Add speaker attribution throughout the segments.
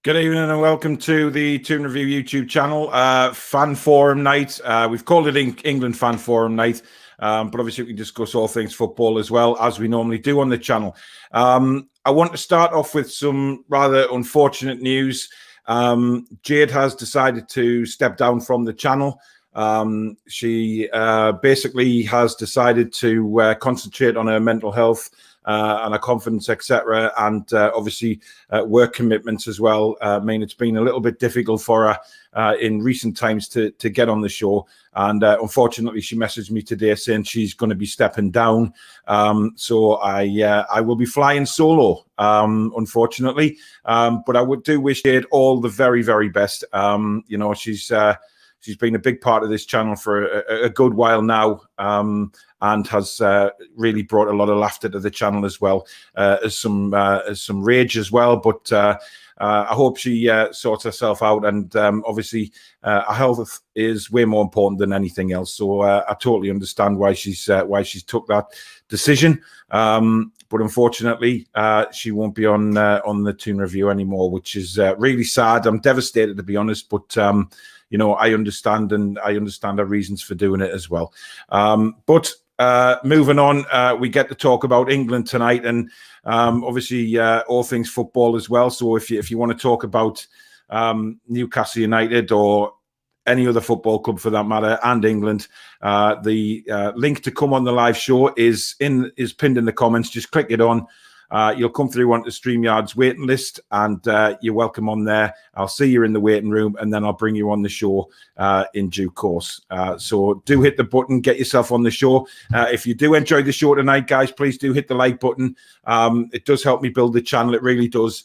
Speaker 1: Good evening and welcome to the Toon Review YouTube channel. Fan Forum Night. We've called it England Fan Forum Night, but obviously we can discuss all things football as well, as we normally do on the channel. I want to start off with some rather unfortunate news. Jade has decided to step down from the channel. She basically has decided to concentrate on her mental health and her confidence, etc., and obviously work commitments as well. I mean, it's been a little bit difficult for her in recent times to get on the show, and unfortunately, she messaged me today saying she's going to be stepping down. So I will be flying solo, unfortunately, but I do wish Jade all the very, very best. You know, she's been a big part of this channel for a good while now, and has really brought a lot of laughter to the channel as well, as some rage as well. But I hope she sorts herself out, and obviously her health is way more important than anything else. So I totally understand why she's took that decision. But unfortunately, she won't be on the Toon Review anymore, which is really sad. I'm devastated, to be honest, but you know, I understand, and I understand her reasons for doing it as well. But moving on, we get to talk about England tonight, and obviously all things football as well. So if you want to talk about Newcastle United or any other football club for that matter, and England, the link to come on the live show is pinned in the comments. Just click it on. You'll come through onto StreamYard's waiting list, and you're welcome on there. I'll see you in the waiting room, and then I'll bring you on the show in due course. So do hit the button, get yourself on the show. If you do enjoy the show tonight, guys, please do hit the like button. It does help me build the channel. It really does.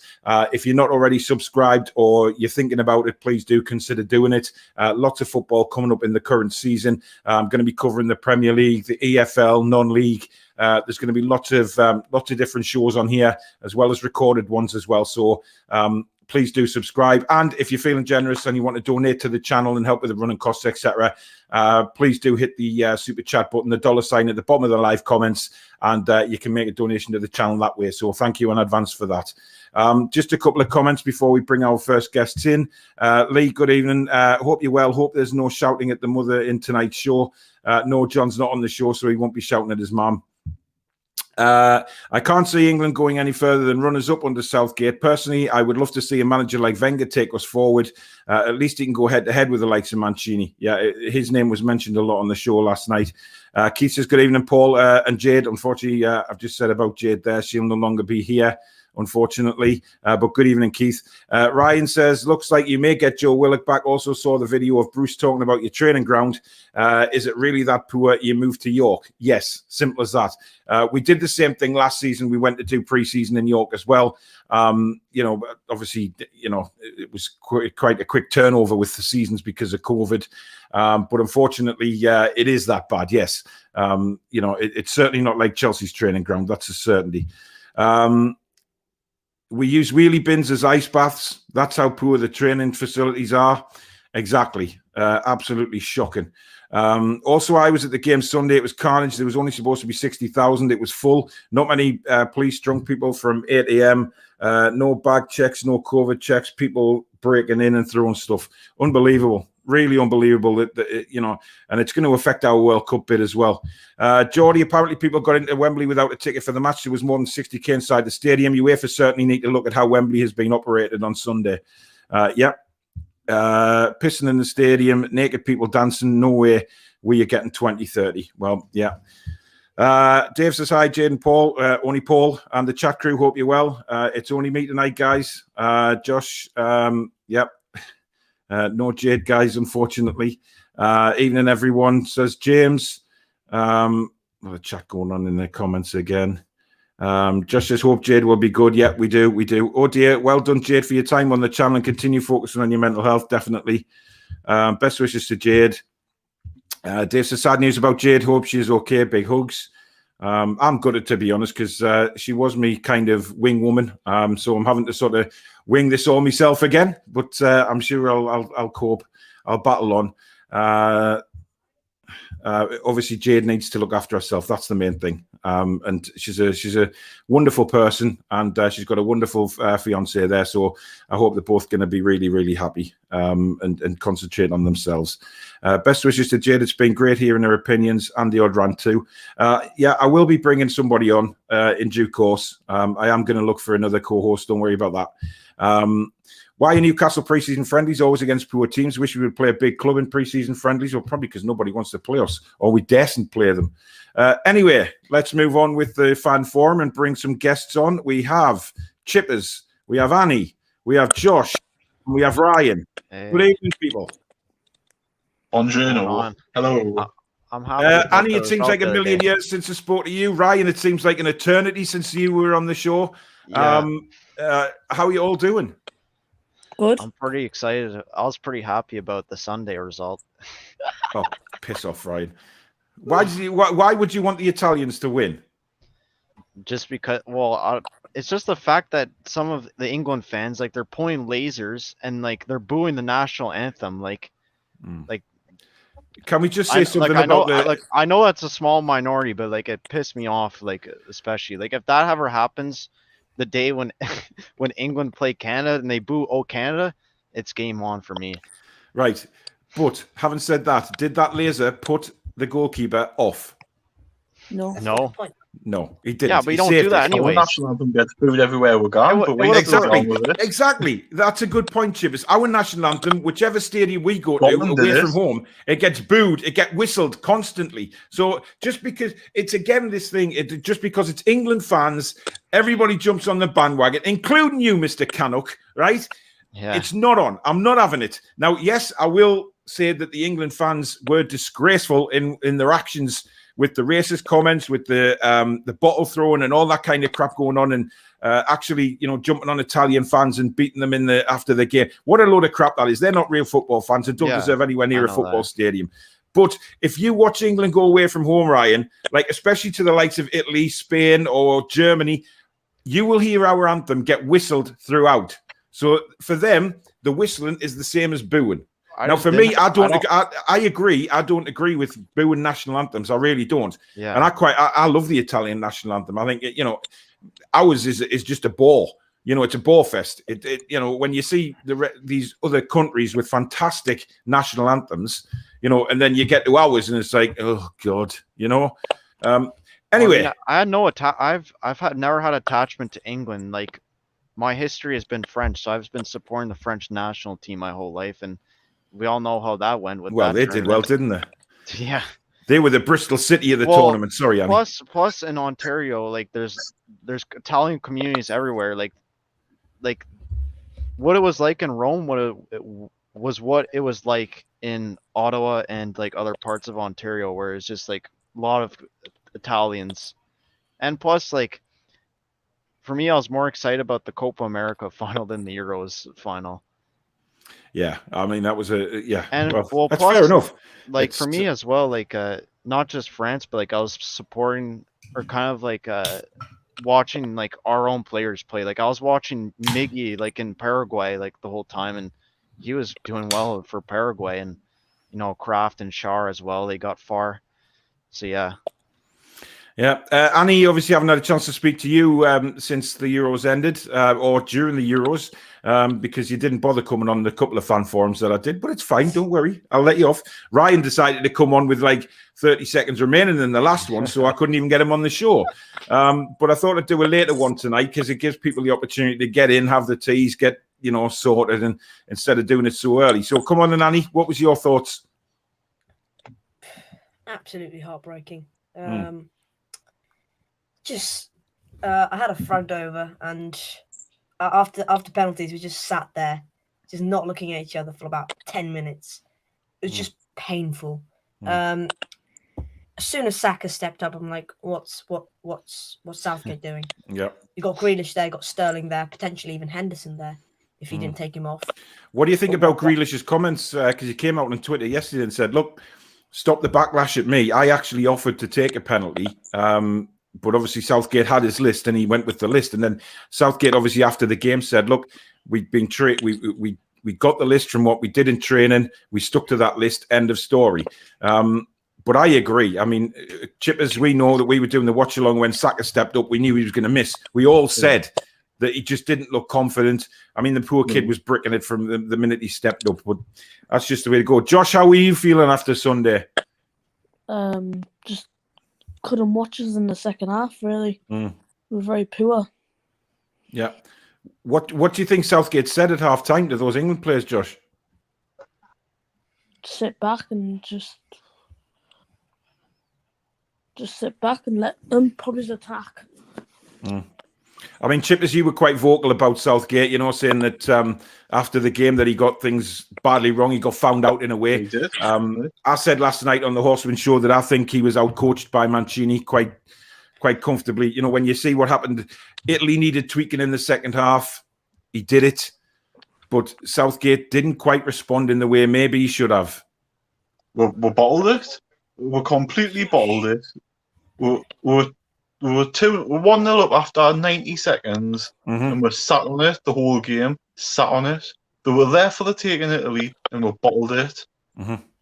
Speaker 1: If you're not already subscribed or you're thinking about it, please do consider doing it. Lots of football coming up in the current season. I'm going to be covering the Premier League, the EFL, non-league. There's going to be lots of different shows on here, as well as recorded ones as well. So please do subscribe. And if you're feeling generous and you want to donate to the channel and help with the running costs, etc., please do hit the super chat button, the $ at the bottom of the live comments, and you can make a donation to the channel that way. So thank you in advance for that. Just a couple of comments before we bring our first guests in. Lee, good evening. Hope you're well. Hope there's no shouting at the mother in tonight's show. No, John's not on the show, so he won't be shouting at his mum. I can't see England going any further than runners-up under Southgate. Personally, I would love to see a manager like Wenger take us forward. At least he can go head-to-head with the likes of Mancini. Yeah, his name was mentioned a lot on the show last night. Keith says, good evening, Paul and Jade. Unfortunately, I've just said about Jade there. She'll no longer be here, unfortunately. But good evening, Keith. Ryan says, looks like you may get Joe Willock back. Also saw the video of Bruce talking about your training ground. Is it really that poor you moved to York? Yes, simple as that. We did the same thing last season. We went to do pre-season in York as well. You know, obviously, you know, it was quite a quick turnover with the seasons because of COVID. But unfortunately, it is that bad, yes. You know, it's certainly not like Chelsea's training ground. That's a certainty. We use wheelie bins as ice baths. That's how poor the training facilities are. Exactly. Absolutely shocking. Also, I was at the game Sunday. It was carnage. There was only supposed to be 60,000. It was full. Not many police drunk people from 8 a.m. No bag checks, no COVID checks. People breaking in and throwing stuff. Unbelievable. Really unbelievable that you know, and it's going to affect our World Cup bid as well. Geordie, apparently people got into Wembley without a ticket for the match. There was more than 60k inside the stadium. UEFA certainly need to look at how Wembley has been operated on Sunday. Yeah. Pissing in the stadium, naked people dancing. No way we are getting 2030. Well, yeah. Dave says, hi, Jade and Paul. Only Paul and the chat crew. Hope you're well. It's only me tonight, guys. Josh, yep. No Jade, guys, unfortunately. Evening, everyone, says James. The chat going on in the comments again. Josh says, hope Jade will be good. Yeah, we do. Oh, dear. Well done, Jade, for your time on the channel and continue focusing on your mental health, definitely. Best wishes to Jade. Dave says, sad news about Jade. Hope she's okay. Big hugs. I'm gutted, to be honest, because she was me kind of wing woman. So I'm having to sort of wing this all myself again. But I'm sure I'll cope. I'll battle on. Obviously, Jade needs to look after herself. That's the main thing. and she's a wonderful person, and she's got a wonderful fiance there. So I hope they're both going to be really, really happy and concentrate on themselves. Best wishes to Jade. It's been great hearing her opinions and the odd rant too. Yeah, I will be bringing somebody on in due course. I am going to look for another co-host. Don't worry about that. Why are Newcastle pre-season friendlies always against poor teams? Wish we would play a big club in pre-season friendlies, or probably because nobody wants to play us, or we daren't play them. Anyway, let's move on with the fan forum and bring some guests on. We have Chippers, we have Annie, we have Josh, and we have Ryan.
Speaker 2: Hey.
Speaker 1: Good evening, people.
Speaker 3: Buongiorno. Hello.
Speaker 2: I'm happy.
Speaker 1: Annie, it seems like a million years since I spoke to you. Ryan, it seems like an eternity since you were on the show.
Speaker 2: Yeah.
Speaker 1: How are you all doing?
Speaker 4: Good.
Speaker 2: I'm pretty excited. I was pretty happy about the Sunday result.
Speaker 1: Oh, piss off, Ryan. Why would you want the Italians to win?
Speaker 2: Just because, well, it's just the fact that some of the England fans, like, they're pointing lasers and like they're booing the national anthem. Like,
Speaker 1: can we just say something about
Speaker 2: I know that's a small minority, but like it pissed me off. Like, especially like if that ever happens, the day when when England play Canada and they boo "Oh Canada," it's game on for me.
Speaker 1: Right, but having said that, did that laser put the goalkeeper off?
Speaker 4: No.
Speaker 1: No, he didn't.
Speaker 2: Yeah, but you don't do that anyway.
Speaker 3: Our national anthem gets booed everywhere we're going, but we
Speaker 1: Exactly. That's a good point, Chippers. Our national anthem, whichever stadium we go to away from home, it gets booed, it gets whistled constantly. So just because it's again this thing, just because it's England fans, everybody jumps on the bandwagon, including you, Mr. Canuck, right?
Speaker 2: Yeah.
Speaker 1: It's not on. I'm not having it. Now, yes, I will say that the England fans were disgraceful in their actions with the racist comments, with the bottle throwing and all that kind of crap going on, and actually, jumping on Italian fans and beating them after the game. What a load of crap that is. They're not real football fans and don't deserve anywhere near a football stadium. But if you watch England go away from home, Ryan, like especially to the likes of Italy, Spain, or Germany, you will hear our anthem get whistled throughout. So for them, the whistling is the same as booing. Now, for me, I agree. I don't agree with booing national anthems. I really don't.
Speaker 2: Yeah.
Speaker 1: And I love the Italian national anthem. I think, ours is just a ball. It's a ball fest. When you see these other countries with fantastic national anthems, and then you get to ours and it's like, oh God, Anyway,
Speaker 2: I had no I've never had attachment to England. Like, my history has been French, so I've been supporting the French national team my whole life, and we all know how that went with
Speaker 1: well, they did well, didn't they?
Speaker 2: Yeah.
Speaker 1: They were the Bristol City of the tournament. Sorry, Annie.
Speaker 2: Plus in Ontario, like there's Italian communities everywhere. Like what it was like in Rome, what it was like in Ottawa and like other parts of Ontario, where it's just like a lot of Italians. And plus, like, for me, I was more excited about the Copa America final than the Euros final.
Speaker 1: Yeah, I mean that was
Speaker 2: And
Speaker 1: that's
Speaker 2: plus,
Speaker 1: fair enough.
Speaker 2: Like for me as well, like not just France, but like I was supporting or kind of like watching like our own players play. Like I was watching Miggy like in Paraguay like the whole time, and he was doing well for Paraguay, and Kraft and Shar as well. They got far. So yeah.
Speaker 1: Yeah, Annie, obviously haven't had a chance to speak to you since the Euros ended or during the Euros because you didn't bother coming on the couple of fan forums that I did, but it's fine. Don't worry. I'll let you off. Ryan decided to come on with like 30 seconds remaining in the last one, so I couldn't even get him on the show. But I thought I'd do a later one tonight because it gives people the opportunity to get in, have the teas, get, sorted, and instead of doing it so early. So come on then, Annie. What was your thoughts?
Speaker 4: Absolutely heartbreaking. I had a friend over, and after penalties, we just sat there, just not looking at each other for about 10 minutes. It was just painful. As soon as Saka stepped up, I'm like, what's Southgate doing?
Speaker 1: Yeah,
Speaker 4: You got Grealish there, got Sterling there, potentially even Henderson there if he didn't take him off.
Speaker 1: What do you think about Grealish's comments? Because he came out on Twitter yesterday and said, "Look, stop the backlash at me. I actually offered to take a penalty." But obviously Southgate had his list and he went with the list. And then Southgate obviously after the game said, look, we've been we got the list from what we did in training. We stuck to that list. End of story. But I agree. I mean, Chip, as we know that we were doing the watch along when Saka stepped up, we knew he was going to miss. We all said that he just didn't look confident. I mean, the poor kid was bricking it from the minute he stepped up. But that's just the way to go. Josh, how are you feeling after Sunday?
Speaker 5: Just couldn't watch us in the second half, really. We were very poor.
Speaker 1: Yeah. What do you think Southgate said at half-time to those England players, Josh?
Speaker 5: Sit back and just sit back and let them probably attack.
Speaker 1: I mean, Chip, as you were quite vocal about Southgate, you know, saying that after the game that he got things badly wrong, he got found out in a way.
Speaker 3: He did.
Speaker 1: I said last night on the Horseman Show that I think he was outcoached by Mancini quite comfortably. You know, when you see what happened, Italy needed tweaking in the second half. He did it. But Southgate didn't quite respond in the way maybe he should have.
Speaker 3: We bottled it. We completely bottled it. We were 1-0 up after 90 seconds, and we're sat on it the whole game. Sat on it. They were there for the taking, Italy, and we bottled it.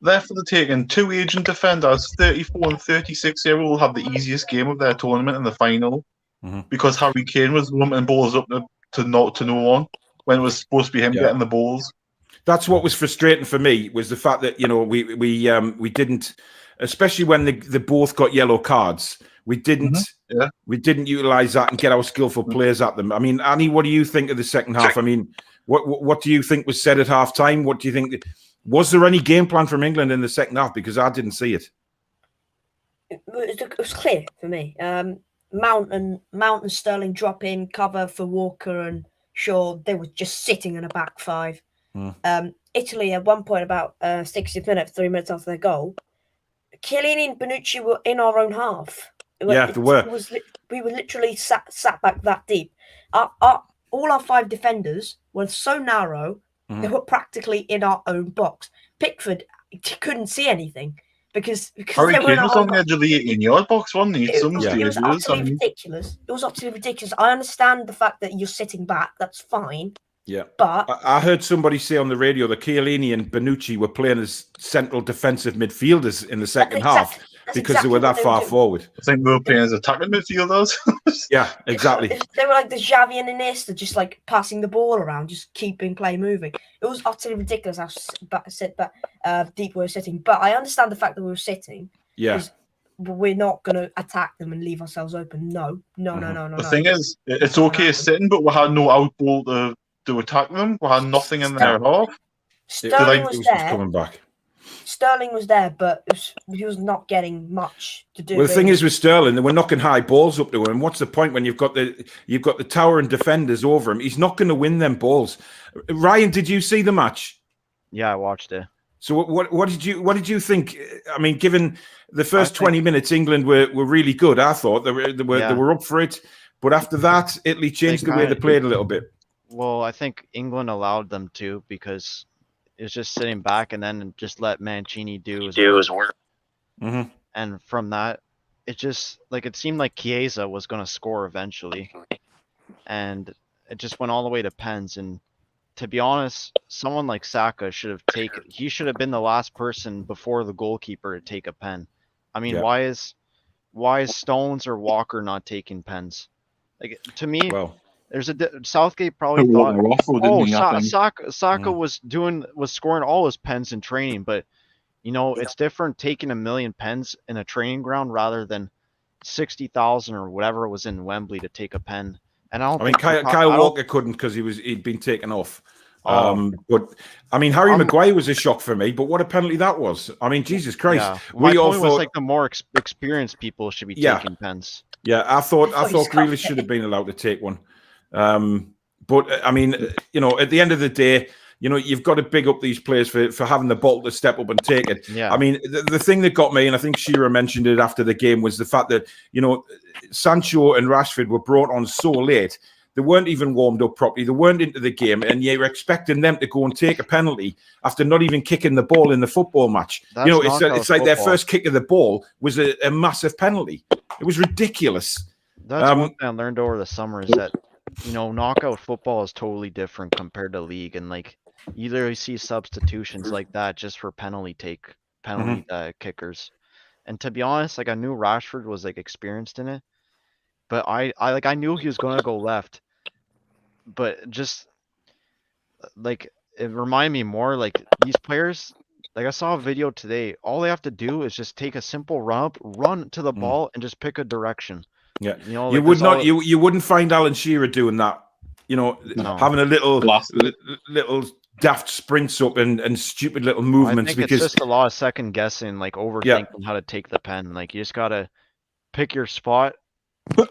Speaker 3: There for the taking. Two aging defenders, 34 and 36-year-old, had the easiest game of their tournament in the final because Harry Kane was lumping balls up to no one when it was supposed to be him getting the balls.
Speaker 1: That's what was frustrating for me, was the fact that, you know, we didn't, especially when they both got yellow cards. We didn't utilize that and get our skillful players at them. I mean, Annie, what do you think of the second half? I mean, what do you think was said at half time? What do you think? Was there any game plan from England in the second half? Because I didn't see it.
Speaker 4: It was clear for me. Mount and Sterling drop in, cover for Walker and Shaw. They were just sitting in a back five. Italy at one point, about 60th minute, 3 minutes after their goal, Chiellini and Bonucci were in our own half.
Speaker 1: They were.
Speaker 4: We were literally sat back that deep. All our five defenders were so narrow, they were practically in our own box. Pickford couldn't see anything because
Speaker 3: Harry
Speaker 4: they were
Speaker 3: Kane was on the edge of the 18-yard box, wasn't he?
Speaker 4: It was utterly ridiculous. It was utterly ridiculous. I understand the fact that you're sitting back. That's fine.
Speaker 1: Yeah,
Speaker 4: but
Speaker 1: I heard somebody say on the radio that Chiellini and Bonucci were playing as central defensive midfielders in the second half because they were that far forward.
Speaker 3: I think they were playing as attacking midfielders.
Speaker 1: Yeah, exactly.
Speaker 4: They were like the Xavi and Iniesta, just like passing the ball around, just keeping play moving. It was utterly ridiculous. Deep we were sitting, but I understand the fact that we were sitting.
Speaker 1: Yeah.
Speaker 4: We're not going to attack them and leave ourselves open. No.
Speaker 3: The thing is, it's okay sitting, but we had no outball to attack them. We had nothing in their half.
Speaker 4: Sterling was there.
Speaker 1: Coming back.
Speaker 4: Sterling was there, but he was not getting much to do.
Speaker 1: Well, the thing is with Sterling, they were knocking high balls up to him. What's the point when you've got the tower and defenders over him? He's not going to win them balls. Ryan, did you see the match?
Speaker 2: Yeah, I watched it.
Speaker 1: So what did you think? I mean, given the first 20 minutes, England were really good. I thought they were up for it, but after that, Italy changed the way they played a little bit.
Speaker 2: Well, I think England allowed them to because it was just sitting back and then just let Mancini do his work. And from that, it seemed like Chiesa was going to score eventually, and it just went all the way to pens. And to be honest, someone like Saka should have been the last person before the goalkeeper to take a pen. I mean, why is Stones or Walker not taking pens? Like, to me, there's Southgate probably thought, Saka was scoring all his pens in training, but you know, it's different taking 1 million pens in a training ground rather than 60,000 or whatever it was in Wembley to take a pen. And I think
Speaker 1: Kyle Walker couldn't because he'd been taken off. But I mean, Harry Maguire was a shock for me. But what a penalty that was! I mean, Jesus Christ!
Speaker 2: Yeah. My point was like the more experienced people should be taking pens.
Speaker 1: Yeah, I thought Grealish should have been allowed to take one. But I mean, you know, at the end of the day, you know, you've got to big up these players for having the ball to step up and take it.
Speaker 2: Yeah.
Speaker 1: I mean, the thing that got me, and I think Shearer mentioned it after the game, was the fact that, you know, Sancho and Rashford were brought on so late. They weren't even warmed up properly. They weren't into the game, and you're expecting them to go and take a penalty after not even kicking the ball in the football match.
Speaker 2: That's,
Speaker 1: you know, it's like their first kick of the ball was a massive penalty. It was ridiculous.
Speaker 2: That's one thing I learned over the summer is that, you know, knockout football is totally different compared to league, and like you literally see substitutions like that just for penalty kickers. And to be honest, like I knew Rashford was like experienced in it, but I knew he was gonna go left. But just like it reminded me more like these players. Like I saw a video today. All they have to do is just take a simple run to the ball, and just pick a direction.
Speaker 1: Yeah,
Speaker 2: You know,
Speaker 1: you
Speaker 2: like
Speaker 1: would
Speaker 2: that's
Speaker 1: not.
Speaker 2: all.
Speaker 1: You wouldn't find Alan Shearer doing that. You know,
Speaker 2: No.
Speaker 1: having a little
Speaker 3: Blasted.
Speaker 1: little daft sprints up and stupid little
Speaker 2: I
Speaker 1: movements
Speaker 2: think it's
Speaker 1: because
Speaker 2: just a lot of second guessing, like overthinking how to take the pen. Like you just gotta pick your spot.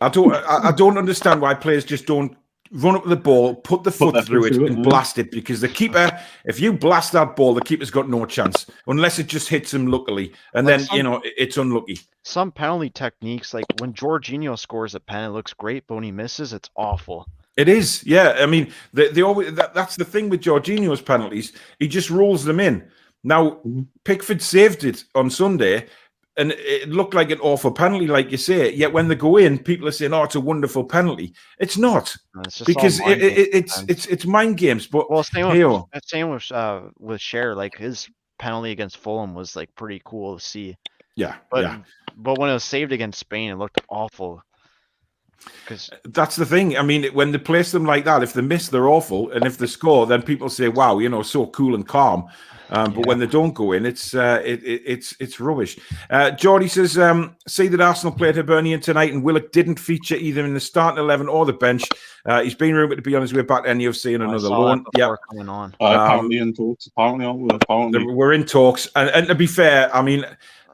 Speaker 1: I don't understand why players just don't run up the ball, put the foot
Speaker 3: their
Speaker 1: through
Speaker 3: foot
Speaker 1: it,
Speaker 3: through it,
Speaker 1: and
Speaker 3: yeah.
Speaker 1: blast it. Because the keeper, if you blast that ball, the keeper's got no chance unless it just hits him luckily, and
Speaker 2: Like
Speaker 1: then it's unlucky.
Speaker 2: Some penalty techniques, like when Jorginho scores a pen, it looks great, but when he misses, it's awful.
Speaker 1: It is, yeah. I mean, they always that's the thing with Jorginho's penalties. He just rolls them in. Now, Pickford saved it on Sunday, and it looked like an awful penalty, like you say. Yet when they go in, people are saying, "Oh, it's a wonderful penalty." It's not,
Speaker 2: It's just
Speaker 1: because
Speaker 2: all mind games.
Speaker 1: it's mind games. But
Speaker 2: Well,
Speaker 1: hey-oh.
Speaker 2: same with Cher. Like his penalty against Fulham was like pretty cool to see.
Speaker 1: Yeah,
Speaker 2: But
Speaker 1: yeah.
Speaker 2: but when it was saved against Spain, it looked awful. Because
Speaker 1: That's the thing. I mean, when they place them like that, if they miss, they're awful, and if they score, then people say, "Wow, so cool and calm." But when they don't go in, it's rubbish. Geordie says, "See that Arsenal played Hibernian tonight, and Willock didn't feature either in the starting 11 or the bench. He's been rumoured to be on his way back to NUFC and another loan." Yeah,
Speaker 2: coming on.
Speaker 3: Apparently in talks. Apparently.
Speaker 1: we're in talks, and to be fair, I mean,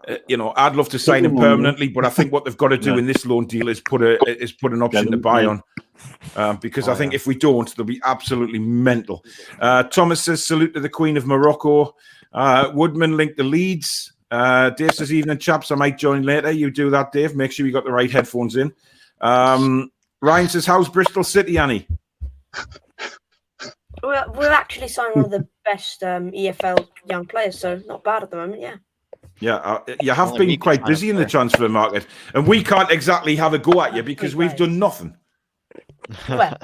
Speaker 1: I'd love to sign him permanently, but I think what they've got to do in this loan deal is put an option to buy on, because I think if we don't, they'll be absolutely mental. Thomas says, "Salute to the Queen of Morocco." Woodman linked the Leeds. Dave says, "Evening, chaps. I might join later." You do that, Dave. Make sure you got the right headphones in. Ryan says, "How's Bristol City, Annie?"
Speaker 4: We're actually signing one of the best EFL young players, so not bad at the moment. Yeah.
Speaker 1: Yeah, you have been quite busy in the transfer market, and we can't exactly have a go at you because we've done nothing.
Speaker 4: Well,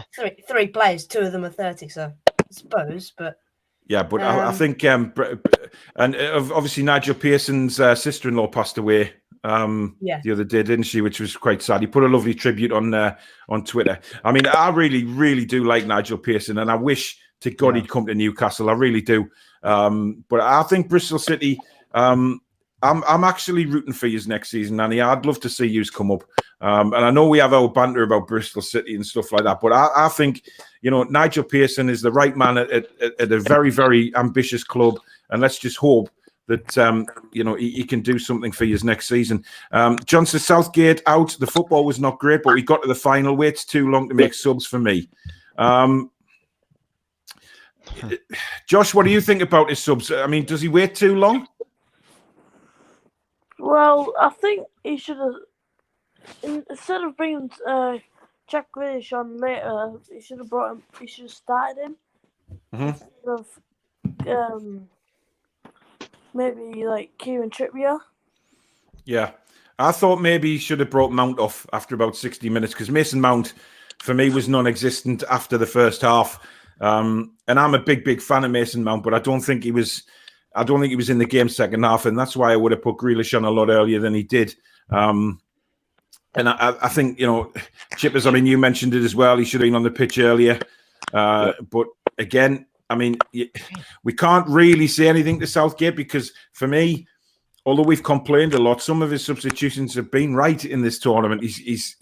Speaker 4: three players, two of them are 30, so I suppose, but
Speaker 1: yeah, but I think, and obviously Nigel Pearson's sister-in-law passed away the other day, didn't she? Which was quite sad. He put a lovely tribute on Twitter. I mean, I really, really do like Nigel Pearson, and I wish to God he'd come to Newcastle. I really do. But I think Bristol City. I'm actually rooting for you next season, Annie. I'd love to see you come up. And I know we have our banter about Bristol City and stuff like that, but I think, Nigel Pearson is the right man at a very, very ambitious club. And let's just hope that, he can do something for you next season. John says, Southgate out. The football was not great, but we got to the final. Waits too long to make subs for me. Josh, what do you think about his subs? I mean, does he wait too long?
Speaker 5: Well, I think he should have, instead of bringing Jack Grealish on later, he should have brought him. He should have started him instead of maybe like Kieran Trippier. Yeah,
Speaker 1: I thought maybe he should have brought Mount off after about 60 minutes because Mason Mount, for me, was non-existent after the first half. And I'm a big fan of Mason Mount, but I don't think he was in the game second half, and that's why I would have put Grealish on a lot earlier than he did. And I think, Chippers, I mean, you mentioned it as well. He should have been on the pitch earlier. But again, I mean, we can't really say anything to Southgate because for me, although we've complained a lot, some of his substitutions have been right in this tournament. He's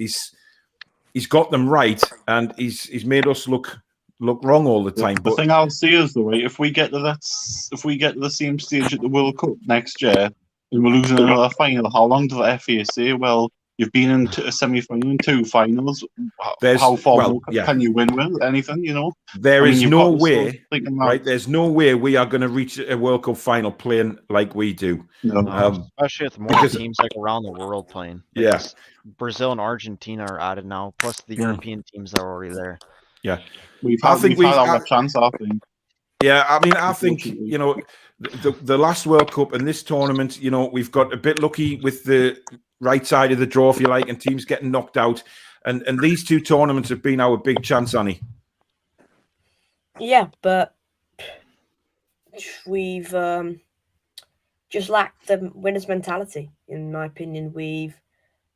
Speaker 1: got them right, and he's made us look wrong all the time.
Speaker 3: The thing I'll say is, though, right, if we get to the same stage at the World Cup next year and we're losing another final, how long does the FA say? Well, you've been in a semi-final and two finals. How far more can you win with anything?
Speaker 1: There's no way, right? There's no way we are going to reach a World Cup final playing like we do.
Speaker 2: No. Especially with more teams like around the world playing.
Speaker 1: Yes,
Speaker 2: Brazil and Argentina are added now, plus the European teams that are already there.
Speaker 1: Yeah,
Speaker 3: we've had our chance, I think.
Speaker 1: Yeah, I mean, I think the last World Cup and this tournament, we've got a bit lucky with the right side of the draw, if you like, and teams getting knocked out. And these two tournaments have been our big chance, Annie.
Speaker 4: Yeah, but we've just lacked the winner's mentality. In my opinion, we've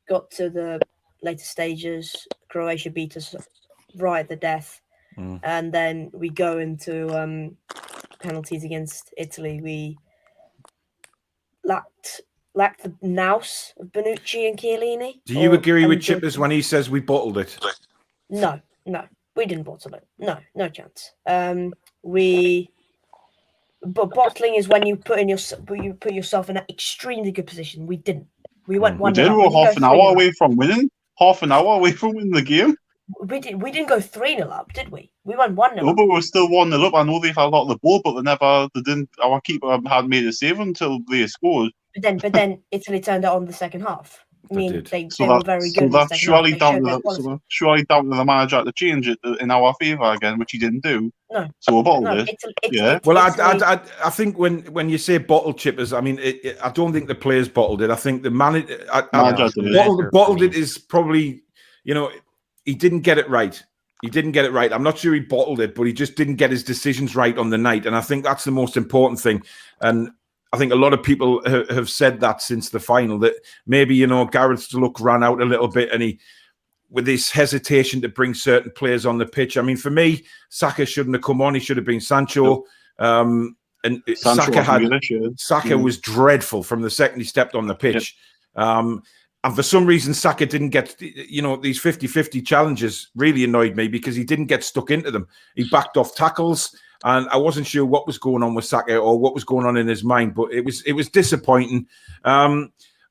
Speaker 4: got to the later stages. Croatia beat us right at the death, and then we go into penalties against Italy. We lacked the nous of Bonucci and Chiellini.
Speaker 1: Do you agree with Chippers when he says we bottled it?
Speaker 4: No, we didn't bottle it. No chance. But bottling is when you put yourself in an extremely good position. We didn't. We went one.
Speaker 3: We did. We were half an hour away from winning. Half an hour away from winning the game.
Speaker 4: We didn't go 3-0 up, did we? We went 1-0
Speaker 3: No, but we were still 1-0 up. I know they had a lot of the ball, but they didn't. Our keeper had made a save until they scored.
Speaker 4: But then Italy turned it on the second half. I mean, they were very good.
Speaker 3: So that's surely down to the manager to change it in our favour again, which he didn't do.
Speaker 4: No.
Speaker 3: So we bottled it.
Speaker 1: Yeah. Well, I think when you say bottled, Chippers, I mean, I don't think the players bottled it. I think the manager bottled it is probably, he didn't get it right. I'm not sure he bottled it, but he just didn't get his decisions right on the night. And I think that's the most important thing. And I think a lot of people have said that since the final, that maybe, Gareth's look ran out a little bit, and he, with this hesitation to bring certain players on the pitch. I mean, for me, Saka shouldn't have come on. He should have been Sancho. And Saka was dreadful from the second he stepped on the pitch. And for some reason, Saka didn't get, these 50-50 challenges really annoyed me because he didn't get stuck into them. He backed off tackles. And I wasn't sure what was going on with Saka or what was going on in his mind, but it was disappointing.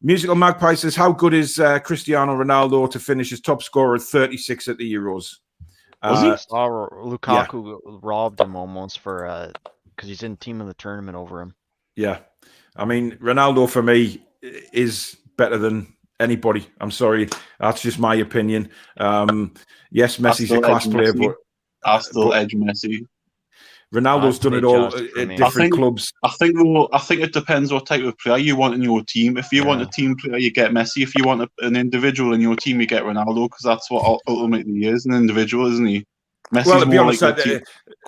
Speaker 1: Musical Magpie says, how good is Cristiano Ronaldo to finish as top scorer at 36 at the Euros?
Speaker 2: Lukaku robbed him almost for because he's in team of the tournament over him.
Speaker 1: Yeah. I mean, Ronaldo for me is better than anybody. I'm sorry. That's just my opinion. Yes, Messi's a class player, but
Speaker 3: I still edge Messi.
Speaker 1: Ronaldo's done it all at different clubs.
Speaker 3: I think it depends what type of player you want in your team. If you want a team player, you get Messi. If you want an individual in your team, you get Ronaldo, because that's what ultimately he is, an individual, isn't he? Messi's
Speaker 1: well, to be honest,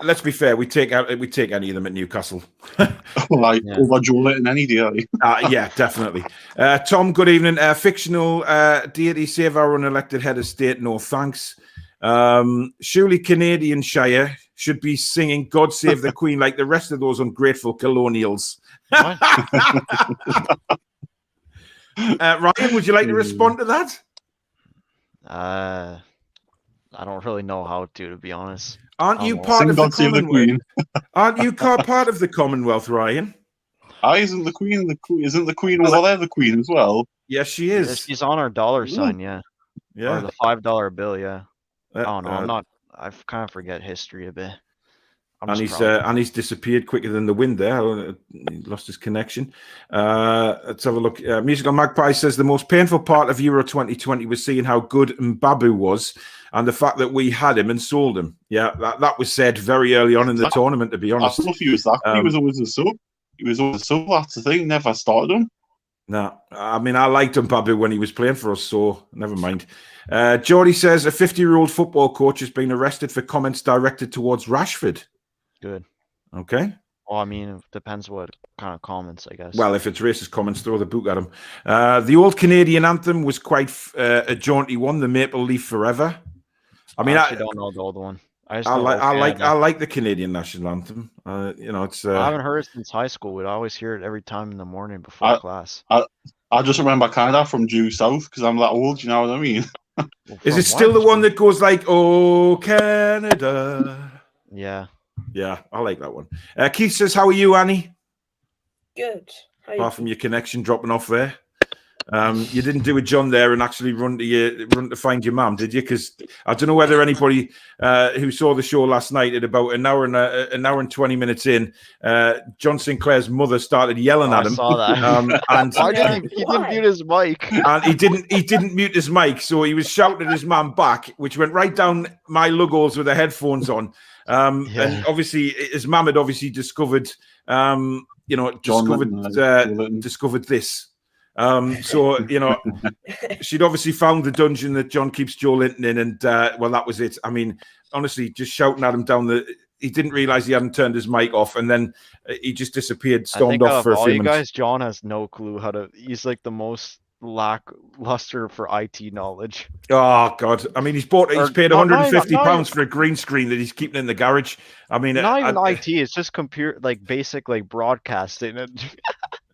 Speaker 1: let's be fair. We take any of them at Newcastle.
Speaker 3: Over Joe Litton any day.
Speaker 1: Yeah, definitely. Tom, good evening. Fictional deity save our unelected head of state. No thanks. Surely Canadian Shire should be singing God Save the Queen like the rest of those ungrateful colonials. Ryan, would you like to respond to that?
Speaker 2: I don't really know how to be honest.
Speaker 1: Aren't you part of the Commonwealth? Aren't you part of the Commonwealth, Ryan?
Speaker 3: Isn't the Queen over there the Queen as well?
Speaker 1: Yes, she is.
Speaker 2: She's on our dollar sign, yeah.
Speaker 1: Yeah.
Speaker 2: Or the $5 bill, yeah. I don't know. I kind of forget history a bit.
Speaker 1: And he's disappeared quicker than the wind there. He lost his connection. Let's have a look. Musical Magpie says the most painful part of Euro 2020 was seeing how good Mbabu was and the fact that we had him and sold him. Yeah, that was said very early on in the tournament, to be honest.
Speaker 3: I don't know if he was that. He was always a sub. That's the thing. Never started him.
Speaker 1: No, I mean, I liked Mbabu when he was playing for us, so never mind. Geordie says a 50-year-old football coach has been arrested for comments directed towards Rashford.
Speaker 2: Good.
Speaker 1: Okay.
Speaker 2: Well, I mean, it depends what kind of comments, I guess.
Speaker 1: Well, if it's racist comments, throw the book at him. The old Canadian anthem was quite a jaunty one, the Maple Leaf Forever. I mean, I
Speaker 2: don't know the old one.
Speaker 1: I like the Canadian national anthem. It's.
Speaker 2: I haven't heard it since high school. We'd always hear it every time in the morning before class.
Speaker 3: I just remember Canada from due south because I'm that old. You know what I mean?
Speaker 1: Is it still the one that goes like, "Oh Canada"?
Speaker 2: Yeah.
Speaker 1: Yeah, I like that one. Keith says, "How are you, Annie?"
Speaker 4: Good.
Speaker 1: Apart from your connection dropping off there. You didn't do a John there and actually run to find your mum, did you? Because I don't know whether anybody who saw the show last night at about an hour and 20 minutes in, John Sinclair's mother started yelling at him.
Speaker 2: I saw that.
Speaker 1: And
Speaker 2: he didn't mute his mic.
Speaker 1: And he didn't mute his mic, so he was shouting at his mum back, which went right down my lugos with the headphones on. And obviously his mum had obviously discovered discovered this. So she'd obviously found the dungeon that John keeps Joe Linton in, and that was it. I mean, honestly, just shouting at him down he didn't realize he hadn't turned his mic off, and then he just disappeared,
Speaker 2: I think
Speaker 1: stormed
Speaker 2: out
Speaker 1: off
Speaker 2: of
Speaker 1: for a
Speaker 2: all
Speaker 1: few
Speaker 2: you
Speaker 1: minutes.
Speaker 2: guys, John has no clue how to. He's like the most lackluster for IT knowledge.
Speaker 1: Oh God! I mean, he's paid
Speaker 2: not
Speaker 1: £150 for a green screen that he's keeping in the garage. I mean,
Speaker 2: Not even IT. It's just computer, like basic, like broadcasting.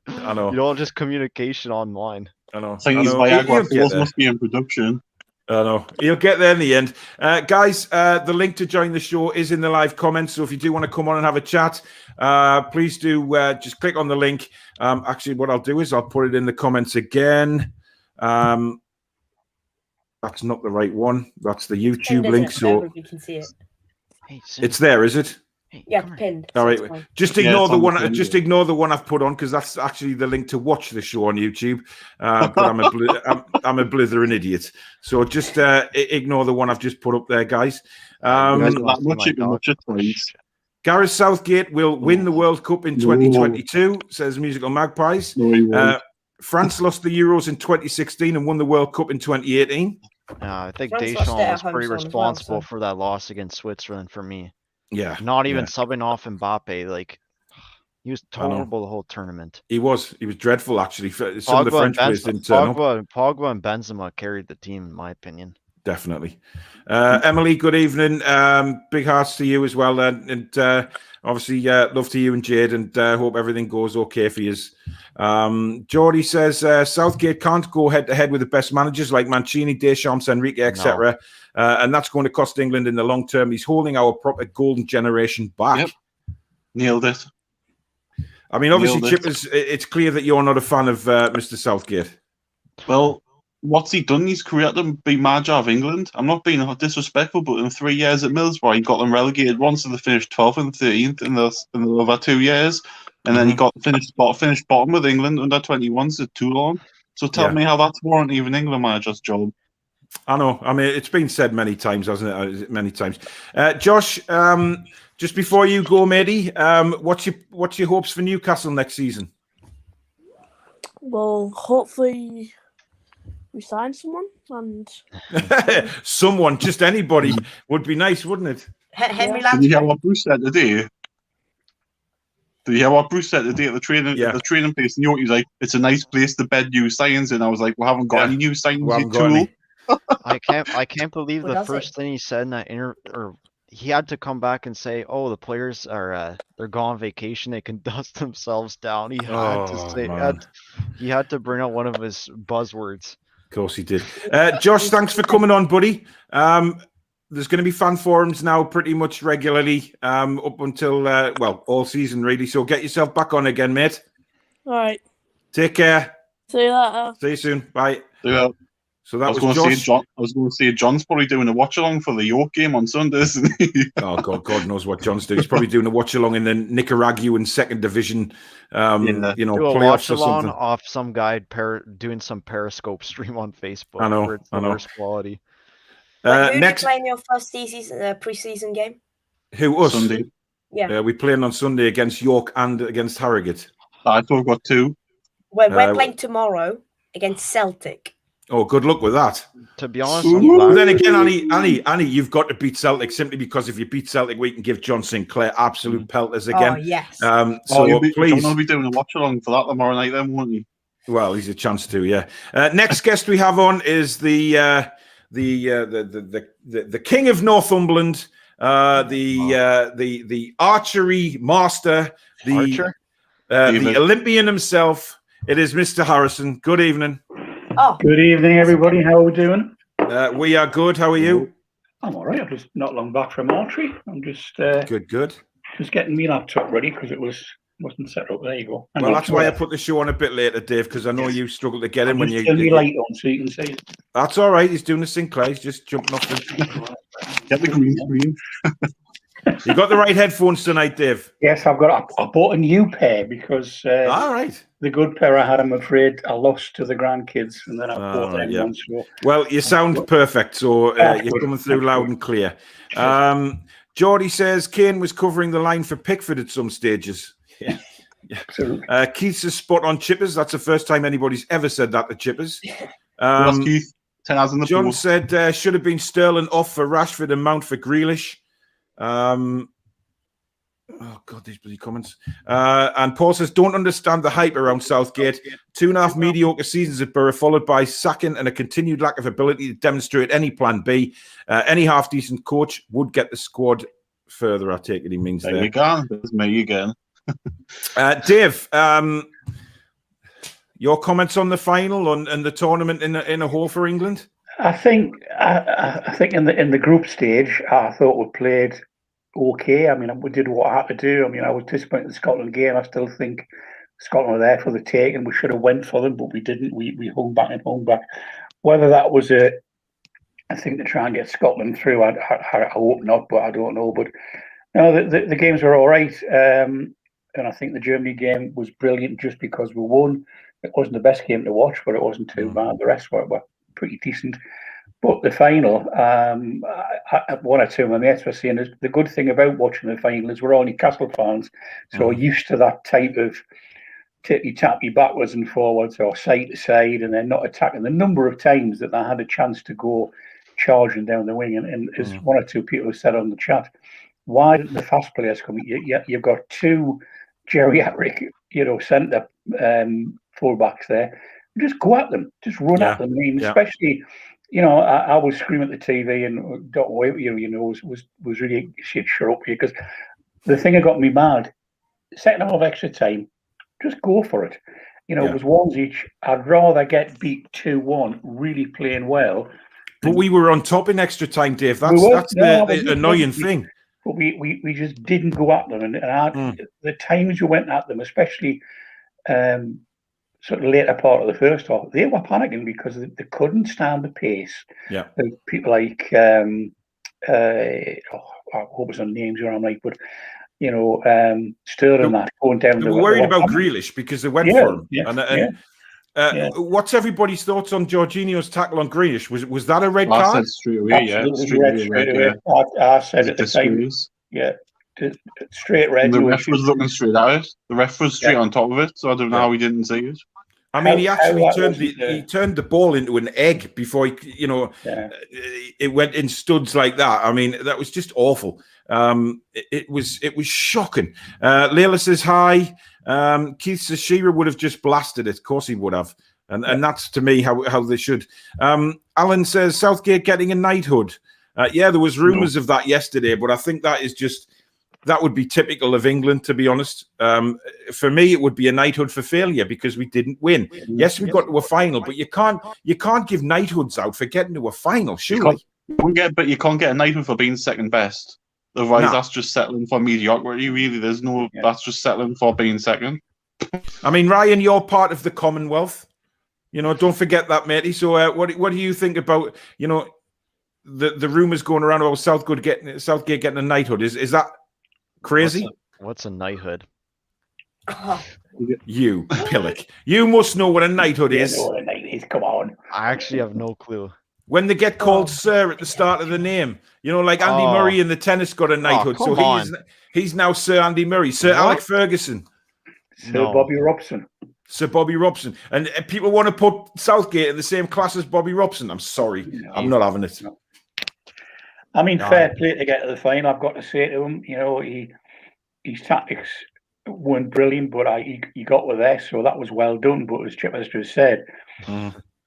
Speaker 1: I know.
Speaker 2: You know, just communication online.
Speaker 1: I know.
Speaker 3: I think
Speaker 1: I
Speaker 3: his
Speaker 1: know.
Speaker 3: Viagra
Speaker 1: He'll get
Speaker 3: pills
Speaker 1: there.
Speaker 3: must be in production.
Speaker 1: I know. He'll get there in the end. Guys, the link to join the show is in the live comments. So if you do want to come on and have a chat, please do just click on the link. Actually, what I'll do is I'll put it in the comments again. That's not the right one. That's the YouTube link. So
Speaker 4: you can see it.
Speaker 2: Hey,
Speaker 1: it's there, is it?
Speaker 2: Hey,
Speaker 4: Yeah,
Speaker 2: come here.
Speaker 4: pinned.
Speaker 1: All
Speaker 4: so
Speaker 1: right.
Speaker 4: it's fine.
Speaker 1: Just
Speaker 3: Yeah,
Speaker 1: ignore
Speaker 3: it's
Speaker 1: the
Speaker 3: on the
Speaker 1: one.
Speaker 3: screen,
Speaker 1: Just
Speaker 3: yeah.
Speaker 1: ignore the one I've put on because that's actually the link to watch the show on YouTube. But I'm a blithering idiot. So just ignore the one I've just put up there, guys.
Speaker 3: You guys
Speaker 2: Um,
Speaker 3: got that much, you can watch it twice.
Speaker 1: Gareth Southgate will win the World Cup in 2022, says Musical Magpies.
Speaker 3: No, he won't.
Speaker 1: France lost the Euros in 2016 and won the World Cup in 2018.
Speaker 2: I think
Speaker 4: France lost it at
Speaker 2: Deschamps was
Speaker 4: home
Speaker 2: pretty
Speaker 4: zone as well,
Speaker 2: responsible
Speaker 4: so-
Speaker 2: for that loss against Switzerland for me.
Speaker 1: Yeah.
Speaker 2: Not even
Speaker 1: yeah.
Speaker 2: subbing off Mbappe. Like, he was
Speaker 1: I know.
Speaker 2: terrible the whole tournament.
Speaker 1: He was dreadful, actually. Some of the French players didn't turn up.
Speaker 2: Pogba and Benzema carried the team, in my opinion.
Speaker 1: Definitely. Emily, good evening. Big hearts to you as well. And obviously, love to you and Jade, and hope everything goes okay for you. Geordie says Southgate can't go head-to-head with the best managers like Mancini, Deschamps, Enrique, etc. And that's going to cost England in the long term. He's holding our proper golden generation back.
Speaker 3: Yep. Nailed it.
Speaker 1: I mean, obviously,
Speaker 3: Nailed it.
Speaker 1: Chippers, it's clear that you're not a fan of Mr. Southgate.
Speaker 3: Well, what's he done in his career to be manager of England? I'm not being disrespectful, but in 3 years at Middlesbrough, he got them relegated once, so they finished 12th and 13th in the other 2 years, and then he got finished bottom with England under 21s. So too long. So tell me how that's warranting even England manager's job.
Speaker 1: I know. I mean, it's been said many times, hasn't it? Many times. Josh, just before you go, matey, what's your hopes for Newcastle next season?
Speaker 5: Well, hopefully we sign someone and
Speaker 1: Someone, just anybody, would be nice, wouldn't it?
Speaker 4: Henry
Speaker 3: Did you hear
Speaker 4: Lansbury.
Speaker 3: what Bruce said today? Did you hear what Bruce said today at the training place in York? He was like, "It's a nice place to bed new signs in." I was like, "We haven't got any new signs,
Speaker 1: We haven't
Speaker 3: you
Speaker 1: got
Speaker 3: tool."
Speaker 1: any.
Speaker 2: I can't believe
Speaker 4: What
Speaker 2: the
Speaker 4: does
Speaker 2: first
Speaker 4: it?
Speaker 2: thing he said in that or he had to come back and say, "Oh, the players are they're gone on vacation. They can dust themselves down." He had to
Speaker 1: Oh,
Speaker 2: say
Speaker 1: man.
Speaker 2: he had to bring out one of his buzzwords.
Speaker 1: Of course he did. Josh, thanks for coming on, buddy. There's going to be fan forums now pretty much regularly up until, all season, really. So get yourself back on again, mate.
Speaker 5: all right.
Speaker 1: Take care.
Speaker 5: See you later.
Speaker 1: See you soon. Bye.
Speaker 3: Yeah.
Speaker 1: So that
Speaker 3: I
Speaker 1: was
Speaker 3: was going to
Speaker 1: Josh.
Speaker 3: say I was going to say John's probably doing a watch along for the York game on Sundays. Isn't he?
Speaker 1: Oh, God knows what John's doing. He's probably doing a watch along in the Nicaraguan second division,
Speaker 2: Do a
Speaker 1: playoffs
Speaker 2: watch
Speaker 1: or
Speaker 2: along
Speaker 1: something.
Speaker 2: off some guy doing some Periscope stream on Facebook.
Speaker 1: I know,
Speaker 2: Where it's the
Speaker 1: I know.
Speaker 2: worst quality.
Speaker 4: Who did
Speaker 1: Next,
Speaker 4: you play in your first pre-season game?
Speaker 1: who us?
Speaker 3: Sunday.
Speaker 4: Yeah.
Speaker 1: We're playing on Sunday against York and against Harrogate.
Speaker 3: I thought we got two.
Speaker 4: We're playing tomorrow against Celtic.
Speaker 1: Oh, good luck with that.
Speaker 2: To be honest,
Speaker 3: Ooh.
Speaker 2: I'm
Speaker 1: But
Speaker 2: glad.
Speaker 1: then again, Annie, you've got to beat Celtic simply because if you beat Celtic, we can give John Sinclair absolute pelters again.
Speaker 4: Oh yes.
Speaker 1: So please,
Speaker 3: John will be doing a watch along for that tomorrow night, then, won't he?
Speaker 1: well, he's a chance to, yeah. Next guest we have on is the king of Northumberland, the archery master,
Speaker 2: Archer?
Speaker 1: the Olympian himself. It is Mr. Harrison. Good evening.
Speaker 4: Oh,
Speaker 6: Good evening, everybody. How are we doing?
Speaker 1: We are good. How are you?
Speaker 6: I'm all right. I'm just not long back from archery. I'm just
Speaker 1: Good.
Speaker 6: just getting my laptop ready because it wasn't set up. There you go. Hang
Speaker 1: Well,
Speaker 6: on.
Speaker 1: that's why I put the show on a bit later, Dave, because I know you struggle to get in
Speaker 6: I'll
Speaker 1: when
Speaker 6: just
Speaker 1: you.
Speaker 6: turn my light on so you can see.
Speaker 1: That's all right. He's doing the Sinclair. He's just jumping off the.
Speaker 3: Get the green screen.
Speaker 1: You got the right headphones tonight, Dave.
Speaker 6: Yes, I bought a new pair because
Speaker 1: All right.
Speaker 6: the good pair I had, I'm afraid, I lost to the grandkids, and then I bought them
Speaker 1: yeah.
Speaker 6: one. So
Speaker 1: Well, you sound perfect, so you're coming through loud and clear. Geordie says Kane was covering the line for Pickford at some stages. Yeah.
Speaker 6: absolutely.
Speaker 1: Keith says spot on Chippers. That's the first time anybody's ever said that to Chippers.
Speaker 3: That's Keith. 10 hours in the
Speaker 1: John
Speaker 3: post.
Speaker 1: said should have been Sterling off for Rashford and Mount for Grealish. Oh, God, these bloody comments. And Paul says, don't understand the hype around Southgate. 2.5 mediocre seasons at Borough, followed by sacking and a continued lack of ability to demonstrate any plan B. Any half-decent coach would get the squad further, I take it he means there.
Speaker 3: There you go. There's me again.
Speaker 1: Dave, your comments on the final and the tournament in a whole for England?
Speaker 6: I think in the group stage, I thought we played okay. I mean, we did what I had to do. I mean, I was disappointed in the Scotland game. I still think Scotland were there for the take, and we should have went for them, but we didn't. We hung back and hung back. Whether that was a thing to try and get Scotland through, I hope not, but I don't know. But no, the games were all right, and I think the Germany game was brilliant just because we won. It wasn't the best game to watch, but it wasn't too bad. The rest were pretty decent. But the final, one or two of my mates were saying the good thing about watching the final is we're all Newcastle fans, so we're used to that type of tippy-tappy backwards and forwards or side to side, and then not attacking. The number of times that they had a chance to go charging down the wing, and as one or two people have said on the chat, why didn't the fast players come? You've got two geriatric, centre fullbacks there. Just go at them. Just run at them. I mean, especially, I was screaming at the TV and got away with was really shut up here, because the thing that got me mad, second half of extra time, just go for it. It was ones each. I'd rather get beat 2-1, really playing well.
Speaker 1: But we were on top in extra time, Dave. That's the annoying thing.
Speaker 6: But we just didn't go at them, and the times you went at them, especially sort of later part of the first half, they were panicking because they couldn't stand the pace.
Speaker 1: Yeah,
Speaker 6: people like I hope some names are on right, but Sterling that going down.
Speaker 1: They were worried about Grealish because they went for him. What's everybody's thoughts on Jorginho's tackle on Grealish? Was that a red card?
Speaker 3: I said straight away, straight away.
Speaker 6: I said at the time, straight red.
Speaker 3: And the ref was looking straight at it. The ref was straight on top of it, so I don't know how he didn't see it.
Speaker 1: I mean, he actually turned the ball into an egg before it went in studs like that. I mean, that was just awful. It was shocking. Layla says hi. Keith says Shearer would have just blasted it. Of course he would have. And that's, to me, how they should. Alan says Southgate getting a knighthood. There was rumours of that yesterday, but I think that would be typical of England, to be honest. For me, it would be a knighthood for failure because we didn't win. Yes, we got to a final, but you can't give knighthoods out for getting to a final, surely.
Speaker 3: You can't get a knighthood for being second best. Otherwise, that's just settling for mediocrity, really. That's just settling for being second.
Speaker 1: I mean, Ryan, you're part of the Commonwealth. Don't forget that, matey. So what do you think about, the rumours going around about Southgate getting a knighthood? Is that crazy?
Speaker 2: What's a knighthood?
Speaker 1: You, Pillock. You must know what a knighthood is.
Speaker 6: You know what a knight is. Come on.
Speaker 2: I actually have no clue.
Speaker 1: When they get called sir at the start of the name. Like Andy Murray in the tennis got a knighthood. So he's now Sir Andy Murray. Sir Alec Ferguson.
Speaker 6: Sir Bobby Robson.
Speaker 1: Sir Bobby Robson. And people want to put Southgate in the same class as Bobby Robson. I'm sorry. No, I'm not having it.
Speaker 6: No. I mean, fair play to get to the final. I've got to say to him, his tactics weren't brilliant, but he got with there, so that was well done. But as Chip has just said,